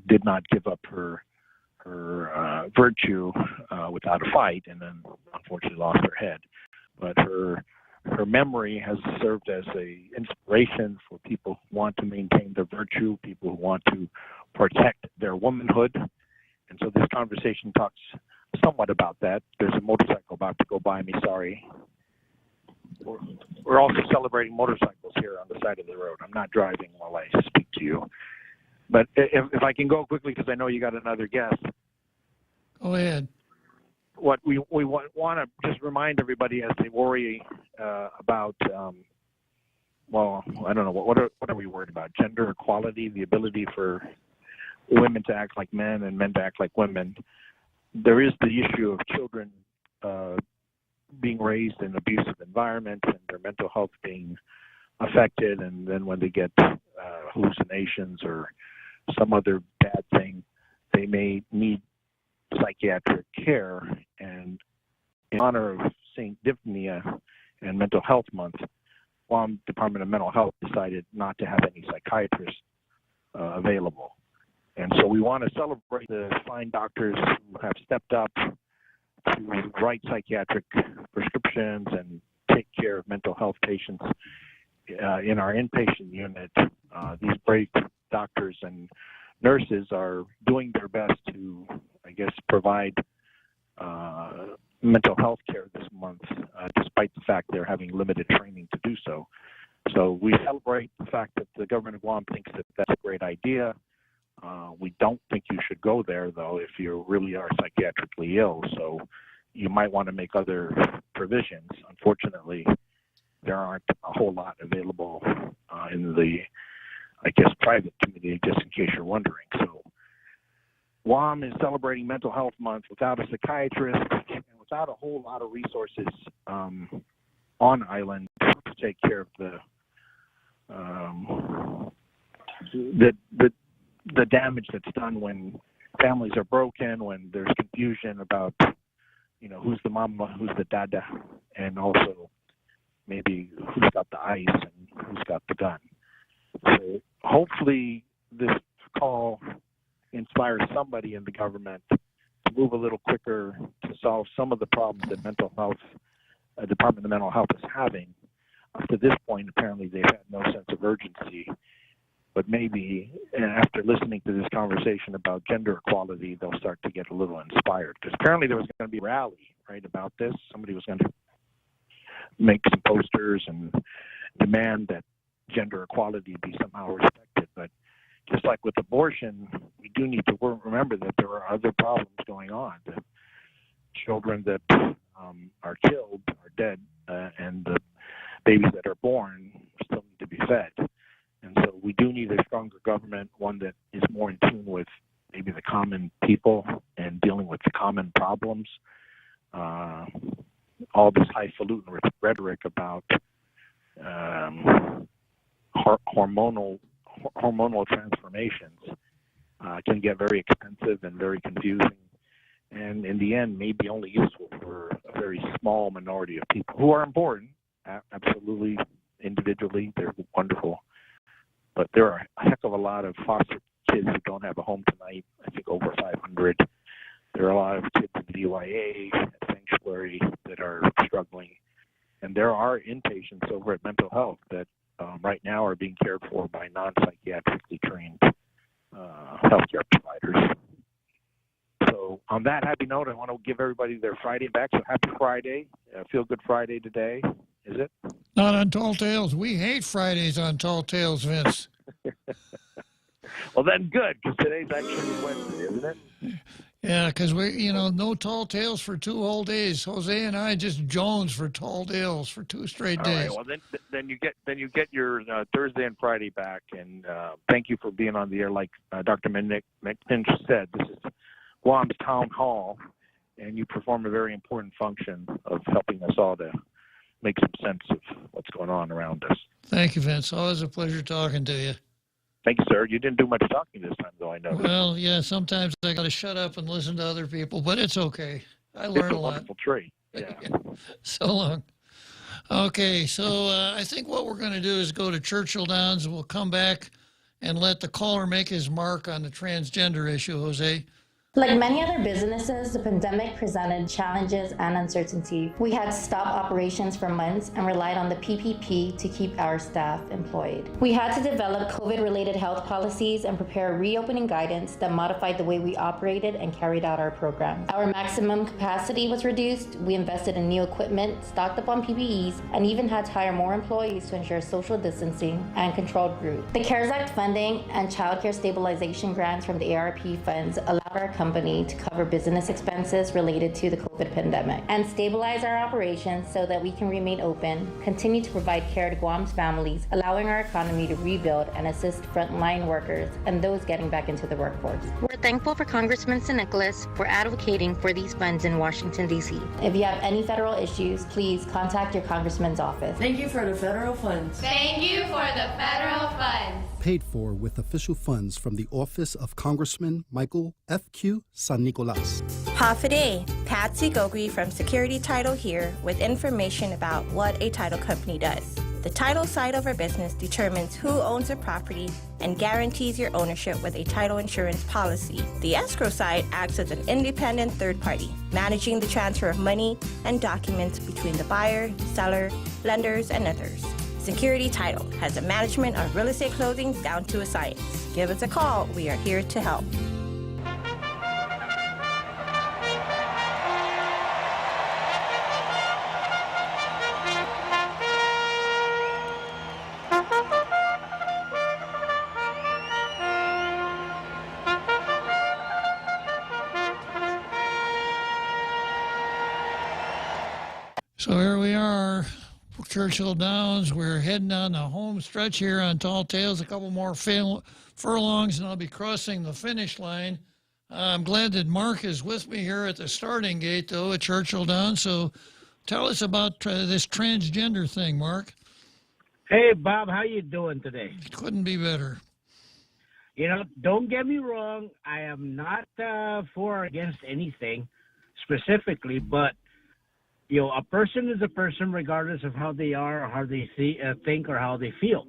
did not give up her virtue without a fight, and then unfortunately lost her head. But her memory has served as a inspiration for people who want to maintain their virtue, people who want to protect their womanhood. And so this conversation talks somewhat about that. There's a motorcycle about to go by me, sorry. We're also celebrating motorcycles here on the side of the road. I'm not driving while I speak to you. But if I can go quickly, because I know you got another guest. Go ahead. What we want to just remind everybody as they worry about, well, I don't know, what are we worried about? Gender equality, the ability for women to act like men and men to act like women. There is the issue of children being raised in abusive environments and their mental health being affected, and then when they get hallucinations or some other bad thing, they may need psychiatric care. And in honor of St. Divnia and Mental Health Month, Guam Department of Mental Health decided not to have any psychiatrists available. And so we want to celebrate the fine doctors who have stepped up to write psychiatric prescriptions and take care of mental health patients in our inpatient unit. These brave doctors and nurses are doing their best to, I guess, provide mental health care this month, despite the fact they're having limited training to do so. So we celebrate the fact that the government of Guam thinks that that's a great idea. We don't think you should go there, though, if you really are psychiatrically ill. So you might want to make other provisions. Unfortunately, there aren't a whole lot available in the, I guess, private community, just in case you're wondering. So Guam is celebrating Mental Health Month without a psychiatrist and without a whole lot of resources on island to take care of the damage that's done when families are broken, when there's confusion about, you know, who's the mama, who's the dada, and also maybe who's got the ice and who's got the gun. So hopefully this call inspires somebody in the government to move a little quicker to solve some of the problems that mental health, Department of Mental Health is having. Up to this point, apparently they've had no sense of urgency. But maybe after listening to this conversation about gender equality, they'll start to get a little inspired. Because apparently there was going to be a rally, right, about this. Somebody was going to make some posters and demand that gender equality be somehow respected. But just like with abortion, we do need to remember that there are other problems going on. The children that are killed are dead, and the babies that are born still need to be fed. And so we do need a stronger government, one that is more in tune with maybe the common people and dealing with the common problems. All this highfalutin rhetoric about hormonal transformations can get very expensive and very confusing, and in the end may be only useful for a very small minority of people who are important, absolutely, individually, they're wonderful. But there are a heck of a lot of foster kids who don't have a home tonight, I think over 500. There are a lot of kids in DYA, at Sanctuary, that are struggling. And there are inpatients over at mental health that right now are being cared for by non-psychiatrically trained healthcare providers. So on that happy note, I want to give everybody their Friday back. So happy Friday. Feel Good Friday today, is it? Not on Tall Tales. We hate Fridays on Tall Tales, Vince. Well, then good, because today's actually Wednesday, isn't it? Yeah, because we, no Tall Tales for 2 whole days. Jose and I just Jones for Tall Tales for 2 straight days. All right. Well, then you get your Thursday and Friday back, and thank you for being on the air. Like Dr. McPinch said, this is Guam's Town Hall, and you perform a very important function of helping us all to make some sense of what's going on around us. Thank you, Vince. Always a pleasure talking to you. Thank you, sir. You didn't do much talking this time, though, I know. Well, yeah, sometimes I got to shut up and listen to other people, but it's okay. I learn a lot. Wonderful trait. Yeah. So long. Okay, so I think what we're going to do is go to Churchill Downs, and we'll come back and let the caller make his mark on the transgender issue, Jose. Like many other businesses, the pandemic presented challenges and uncertainty. We had to stop operations for months and relied on the PPP to keep our staff employed. We had to develop COVID-related health policies and prepare reopening guidance that modified the way we operated and carried out our program. Our maximum capacity was reduced. We invested in new equipment, stocked up on PPEs, and even had to hire more employees to ensure social distancing and controlled groups. The CARES Act funding and child care stabilization grants from the ARP funds allowed our company to cover business expenses related to the COVID pandemic and stabilize our operations so that we can remain open, continue to provide care to Guam's families, allowing our economy to rebuild and assist frontline workers and those getting back into the workforce. We're thankful for Congressman San Nicolas for advocating for these funds in Washington, D.C. If you have any federal issues, please contact your congressman's office. Thank you for the federal funds. Thank you for the federal funds. Paid for with official funds from the office of Congressman Michael F.Q. San Nicolas. Hafa-day, Patsy Gogri from Security Title here with information about what a title company does. The title side of our business determines who owns the property and guarantees your ownership with a title insurance policy. The escrow side acts as an independent third party, managing the transfer of money and documents between the buyer, seller, lenders, and others. Security Title has a management of real estate closing down to a science. Give us a call. We are here to help. So here we are, Churchill Downs. We're heading on the home stretch here on Tall Tales. A couple more furlongs, and I'll be crossing the finish line. I'm glad that Mark is with me here at the starting gate, though, at Churchill Downs. So tell us about this transgender thing, Mark. Hey, Bob, how you doing today? Couldn't be better. Don't get me wrong. I am not for or against anything specifically, but a person is a person regardless of how they are or how they think or how they feel.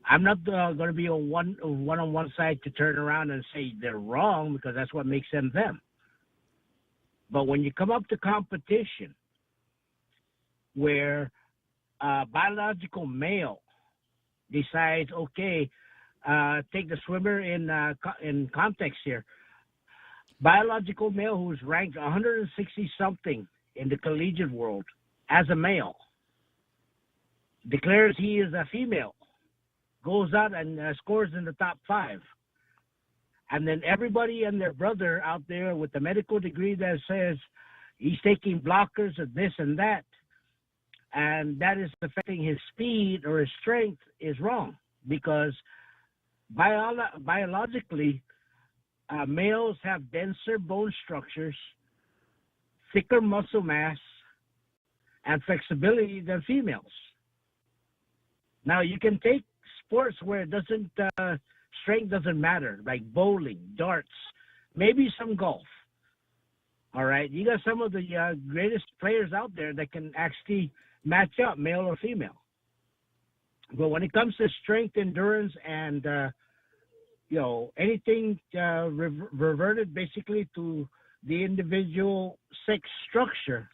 I'm not going to be on one side to turn around and say they're wrong because that's what makes them them. But when you come up to competition where a biological male decides, okay, take the swimmer in context here, biological male who's ranked 160 something in the collegiate world as a male, declares he is a female, goes out and scores in the top 5. And then everybody and their brother out there with the medical degree that says he's taking blockers of this and that, and that is affecting his speed or his strength, is wrong, because biologically, males have denser bone structures, thicker muscle mass, and flexibility than females. Now you can take sports where it doesn't strength doesn't matter, like bowling, darts, maybe some golf. All right, you got some of the greatest players out there that can actually match up, male or female. But when it comes to strength, endurance, and anything reverted basically to the individual sex structure,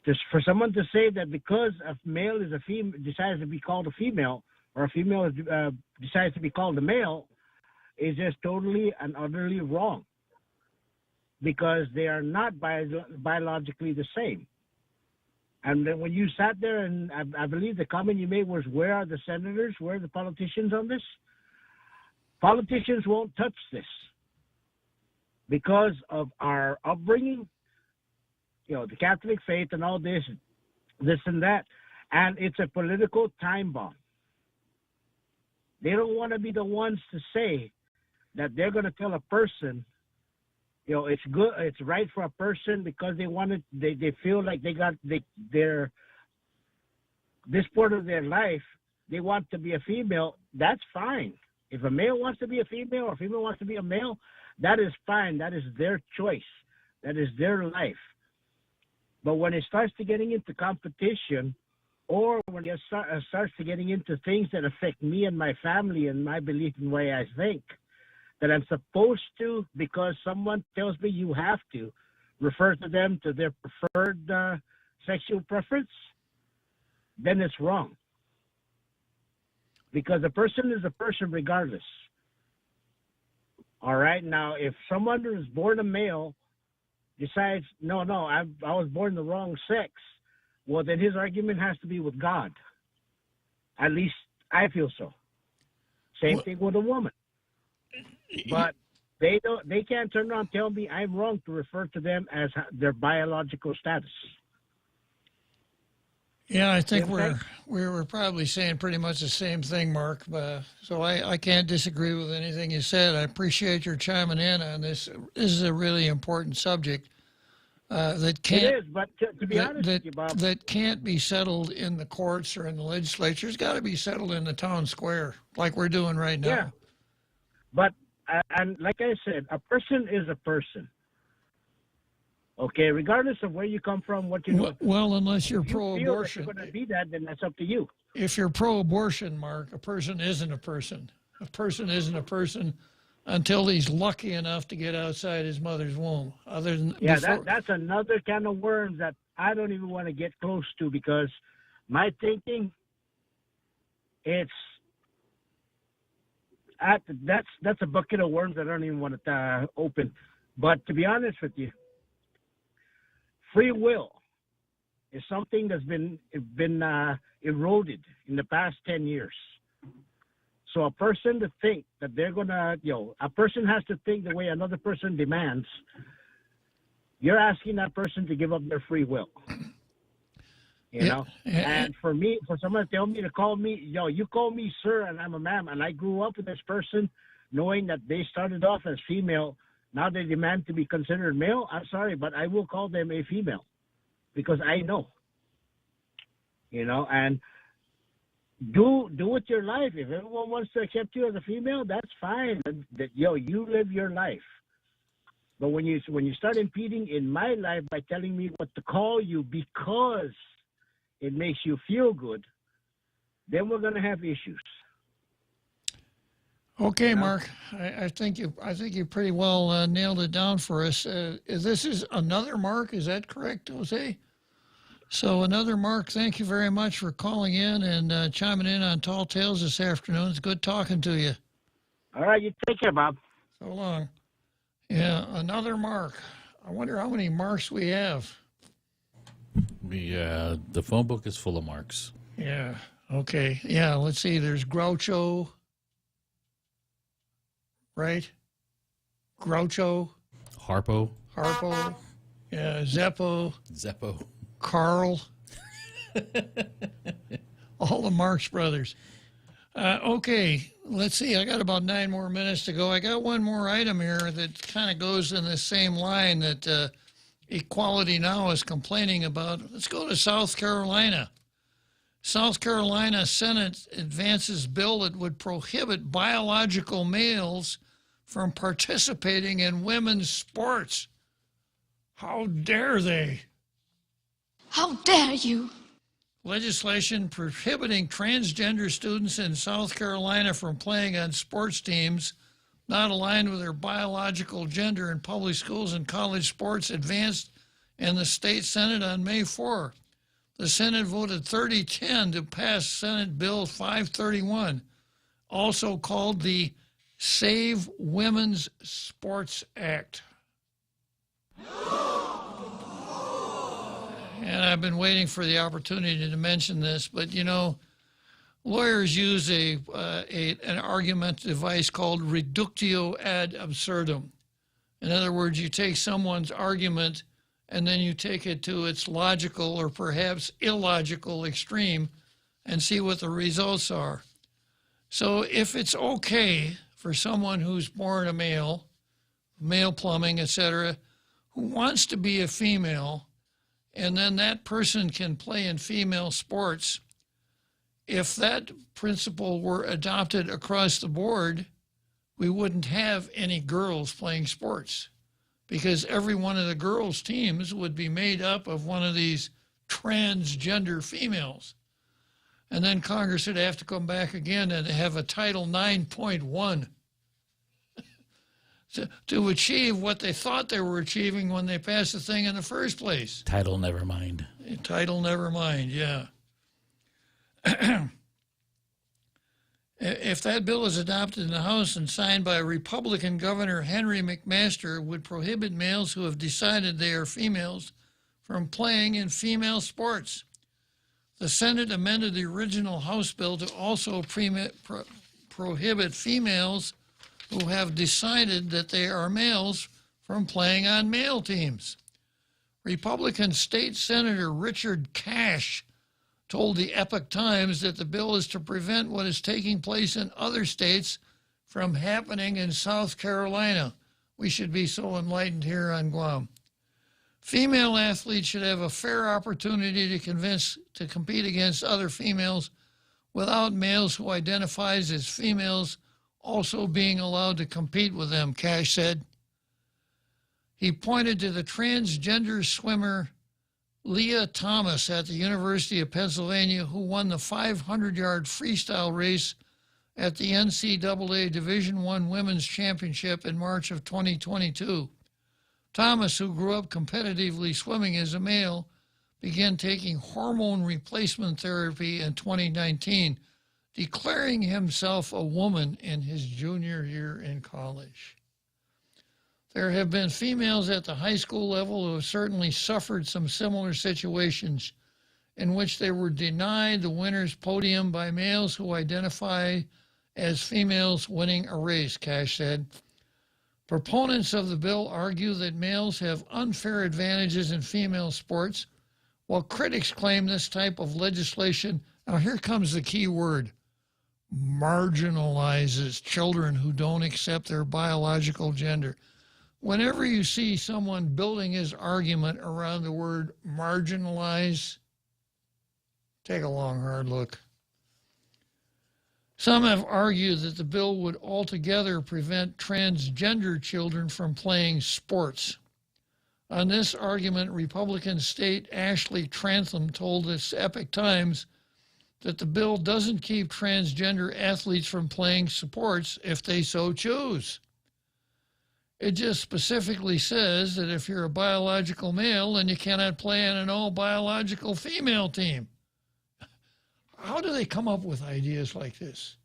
just for someone to say that because a male is decides to be called a female, or a female decides to be called a male, is just totally and utterly wrong. Because they are not biologically the same. And then when you sat there, and I believe the comment you made was, where are the senators? Where are the politicians on this? Politicians won't touch this because of our upbringing, the Catholic faith and all this and that. And it's a political time bomb. They don't want to be the ones to say that they're going to tell a person, it's good, it's right for a person because they feel like they're this part of their life, they want to be a female. That's fine. If a male wants to be a female or a female wants to be a male, that is fine. That is their choice. That is their life. But when it starts to getting into competition, or when it starts to getting into things that affect me and my family and my belief in the way I think, that I'm supposed to, because someone tells me you have to, refer to them to their preferred sexual preference, then it's wrong. Because a person is a person regardless. All right? Now, if someone who is born a male decides, no, I was born the wrong sex, well, then his argument has to be with God. At least I feel so. Same thing with a woman. But they can't turn around and tell me I'm wrong to refer to them as their biological status. Yeah, I think we're probably saying pretty much the same thing, Mark. So I can't disagree with anything you said. I appreciate your chiming in on this. This is a really important subject that can't. It is, but to be honest with you, Bob, that can't be settled in the courts or in the legislature. It's got to be settled in the town square, like we're doing right now. Yeah, but and like I said, a person is a person. Okay, regardless of where you come from, what you know. Well, unless you're pro-abortion. If you're going to be that, then that's up to you. If you're pro-abortion, Mark, a person isn't a person. A person isn't a person until he's lucky enough to get outside his mother's womb. Other than that's another kind of worms that I don't even want to get close to, because my thinking, that's a bucket of worms that I don't even want to open. But to be honest with you, free will is something that's been eroded in the past 10 years. So a person to think that they're gonna, a person has to think the way another person demands. You're asking that person to give up their free will. You know? And for someone to tell me to call me, you call me sir and I'm a ma'am, and I grew up with this person knowing that they started off as female. Now they demand to be considered male. I'm sorry, but I will call them a female because I know. And do with your life. If everyone wants to accept you as a female, that's fine. You live your life. But when you start impeding in my life by telling me what to call you because it makes you feel good, then we're going to have issues. Okay, Mark. I think you pretty well nailed it down for us. This is another Mark. Is that correct, Jose? So another Mark. Thank you very much for calling in and chiming in on Tall Tales this afternoon. It's good talking to you. All right, you take care, Bob. So long. Yeah, another Mark. I wonder how many Marks we have. The phone book is full of Marks. Yeah. Okay. Yeah. Let's see. There's Groucho. Right? Groucho. Harpo. Yeah. Zeppo. Carl. All the Marx Brothers. Okay. Let's see. I got about 9 more minutes to go. I got one more item here that kind of goes in the same line that Equality Now is complaining about. Let's go to South Carolina. South Carolina Senate advances bill that would prohibit biological males from participating in women's sports. How dare they? How dare you? Legislation prohibiting transgender students in South Carolina from playing on sports teams not aligned with their biological gender in public schools and college sports advanced in the state Senate on May 4. The Senate voted 30-10 to pass Senate Bill 531, also called the Save Women's Sports Act. And I've been waiting for the opportunity to mention this, but you know, lawyers use an argument device called reductio ad absurdum. In other words, you take someone's argument and then you take it to its logical or perhaps illogical extreme and see what the results are. So if it's okay for someone who's born a male, male plumbing, etc., who wants to be a female, and then that person can play in female sports, if that principle were adopted across the board, we wouldn't have any girls playing sports, because every one of the girls' teams would be made up of one of these transgender females. And then Congress would have to come back again and have a Title 9.1 to achieve what they thought they were achieving when they passed the thing in the first place. Title never mind. Title never mind, yeah. If that bill is adopted in the House and signed by Republican Governor Henry McMaster, it would prohibit males who have decided they are females from playing in female sports. The Senate amended the original House bill to also prohibit females who have decided that they are males from playing on male teams. Republican State Senator Richard Cash told the Epoch Times that the bill is to prevent what is taking place in other states from happening in South Carolina. We should be so enlightened here on Guam. Female athletes should have a fair opportunity to compete against other females without males who identify as females also being allowed to compete with them, Cash said. He pointed to the transgender swimmer Leah Thomas at the University of Pennsylvania, who won the 500-yard freestyle race at the NCAA Division I Women's Championship in March of 2022. Thomas, who grew up competitively swimming as a male, began taking hormone replacement therapy in 2019, declaring himself a woman in his junior year in college. There have been females at the high school level who have certainly suffered some similar situations in which they were denied the winner's podium by males who identify as females winning a race, Cash said. Proponents of the bill argue that males have unfair advantages in female sports, while critics claim this type of legislation, now here comes the key word, marginalizes children who don't accept their biological gender. Whenever you see someone building his argument around the word marginalize, take a long, hard look. Some have argued that the bill would altogether prevent transgender children from playing sports. On this argument, Republican State Ashley Trantham told the Epoch Times that the bill doesn't keep transgender athletes from playing sports if they so choose. It just specifically says that if you're a biological male, then you cannot play on an all-biological female team. How do they come up with ideas like this?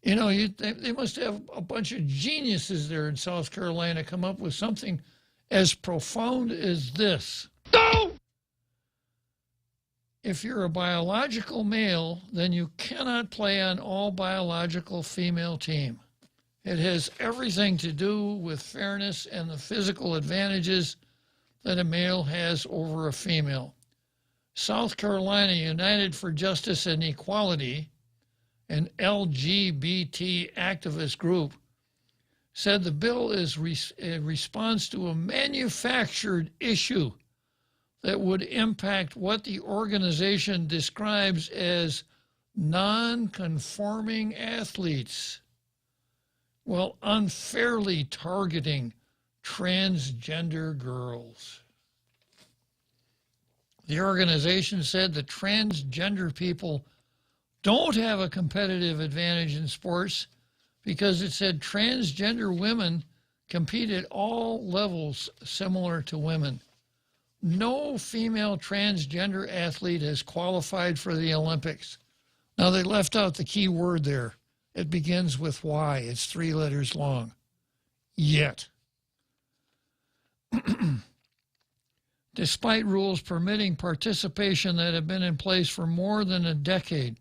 You know, they must have a bunch of geniuses there in South Carolina come up with something as profound as this. No! If you're a biological male, then you cannot play on all biological female team. It has everything to do with fairness and the physical advantages that a male has over a female. South Carolina United for Justice and Equality, an LGBT activist group, said the bill is a response to a manufactured issue that would impact what the organization describes as non-conforming athletes, while unfairly targeting transgender girls. The organization said that transgender people don't have a competitive advantage in sports because it said transgender women compete at all levels similar to women. No female transgender athlete has qualified for the Olympics. Now, they left out the key word there. It begins with Y. It's 3 letters long. Yet. Despite rules permitting participation that have been in place for more than a decade,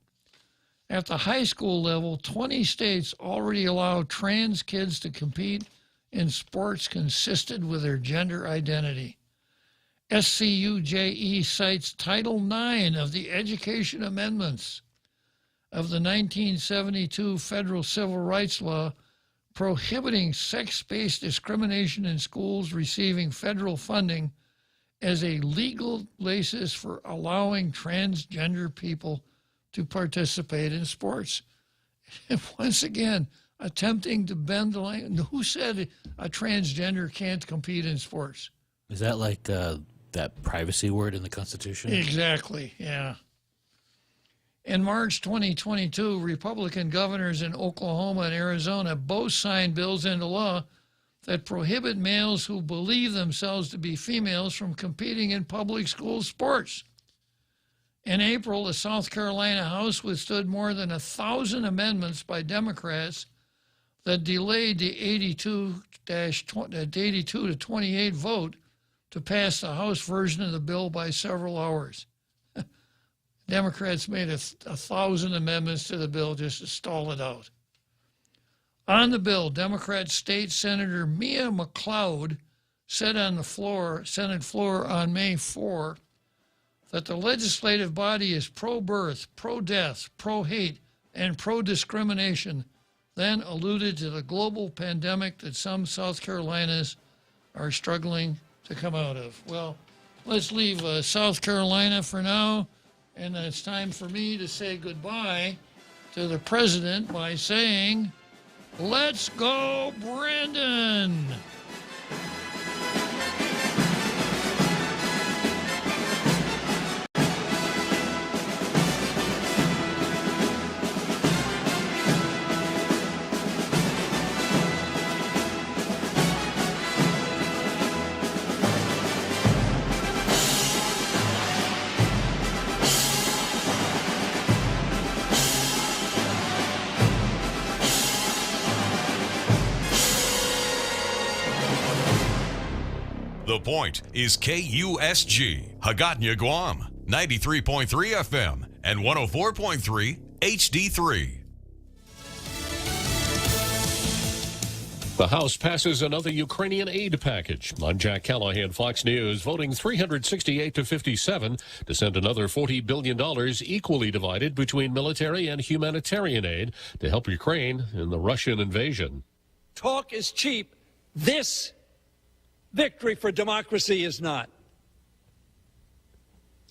at the high school level, 20 states already allow trans kids to compete in sports consistent with their gender identity. SCUJE cites Title IX of the Education Amendments of the 1972 Federal Civil Rights Law, prohibiting sex-based discrimination in schools receiving federal funding as a legal basis for allowing transgender people to participate in sports. And once again, attempting to bend the line. Who said a transgender can't compete in sports? Is that like that privacy word in the Constitution? Exactly, yeah. In March 2022, Republican governors in Oklahoma and Arizona both signed bills into law that prohibit males who believe themselves to be females from competing in public school sports. In April, the South Carolina House withstood more than 1,000 amendments by Democrats that delayed the 82 to 28 vote to pass the House version of the bill by several hours. Democrats made 1,000 amendments to the bill just to stall it out. On the bill, Democrat State Senator Mia McLeod said on the Senate floor on May 4 that the legislative body is pro-birth, pro-death, pro-hate, and pro-discrimination, then alluded to the global pandemic that some South Carolinas are struggling to come out of. Well, let's leave South Carolina for now, and it's time for me to say goodbye to the president by saying, let's go, Brandon! The Point is KUSG, Hagåtña, Guam, 93.3 FM and 104.3 HD3. The House passes another Ukrainian aid package. I'm Jack Callahan, Fox News, voting 368 to 57 to send another $40 billion equally divided between military and humanitarian aid to help Ukraine in the Russian invasion. Talk is cheap. This victory for democracy is not.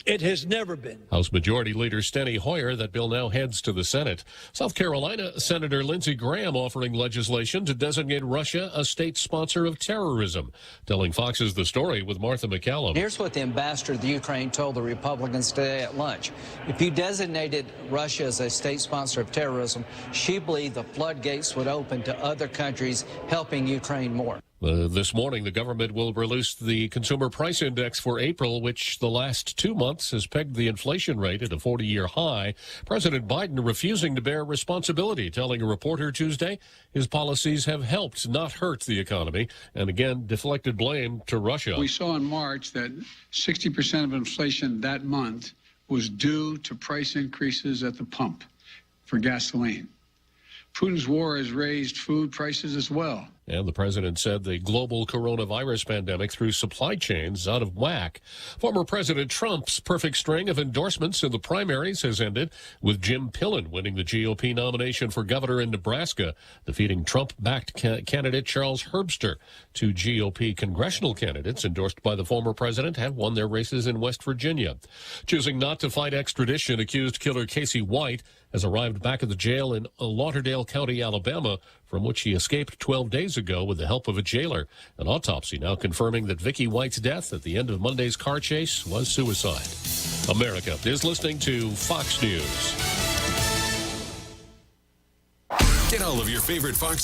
It has never been. House Majority Leader Steny Hoyer, that bill now heads to the Senate. South Carolina Senator Lindsey Graham offering legislation to designate Russia a state sponsor of terrorism. Telling Fox's The Story with Martha McCallum. Here's what the ambassador of the Ukraine told the Republicans today at lunch. If you designated Russia as a state sponsor of terrorism, she believed the floodgates would open to other countries helping Ukraine more. This morning, the government will release the Consumer Price Index for April, which the last 2 months has pegged the inflation rate at a 40-year high. President Biden refusing to bear responsibility, telling a reporter Tuesday his policies have helped, not hurt the economy, and again deflected blame to Russia. We saw in March that 60% of inflation that month was due to price increases at the pump for gasoline. Putin's war has raised food prices as well. And the president said the global coronavirus pandemic threw supply chains out of whack. Former President Trump's perfect string of endorsements in the primaries has ended, with Jim Pillen winning the GOP nomination for governor in Nebraska, defeating Trump-backed candidate Charles Herbster. Two GOP congressional candidates endorsed by the former president have won their races in West Virginia. Choosing not to fight extradition, accused killer Casey White has arrived back at the jail in Lauderdale County, Alabama, from which he escaped 12 days ago with the help of a jailer. An autopsy now confirming that Vicky White's death at the end of Monday's car chase was suicide. America is listening to Fox News. Get all of your favorite Fox News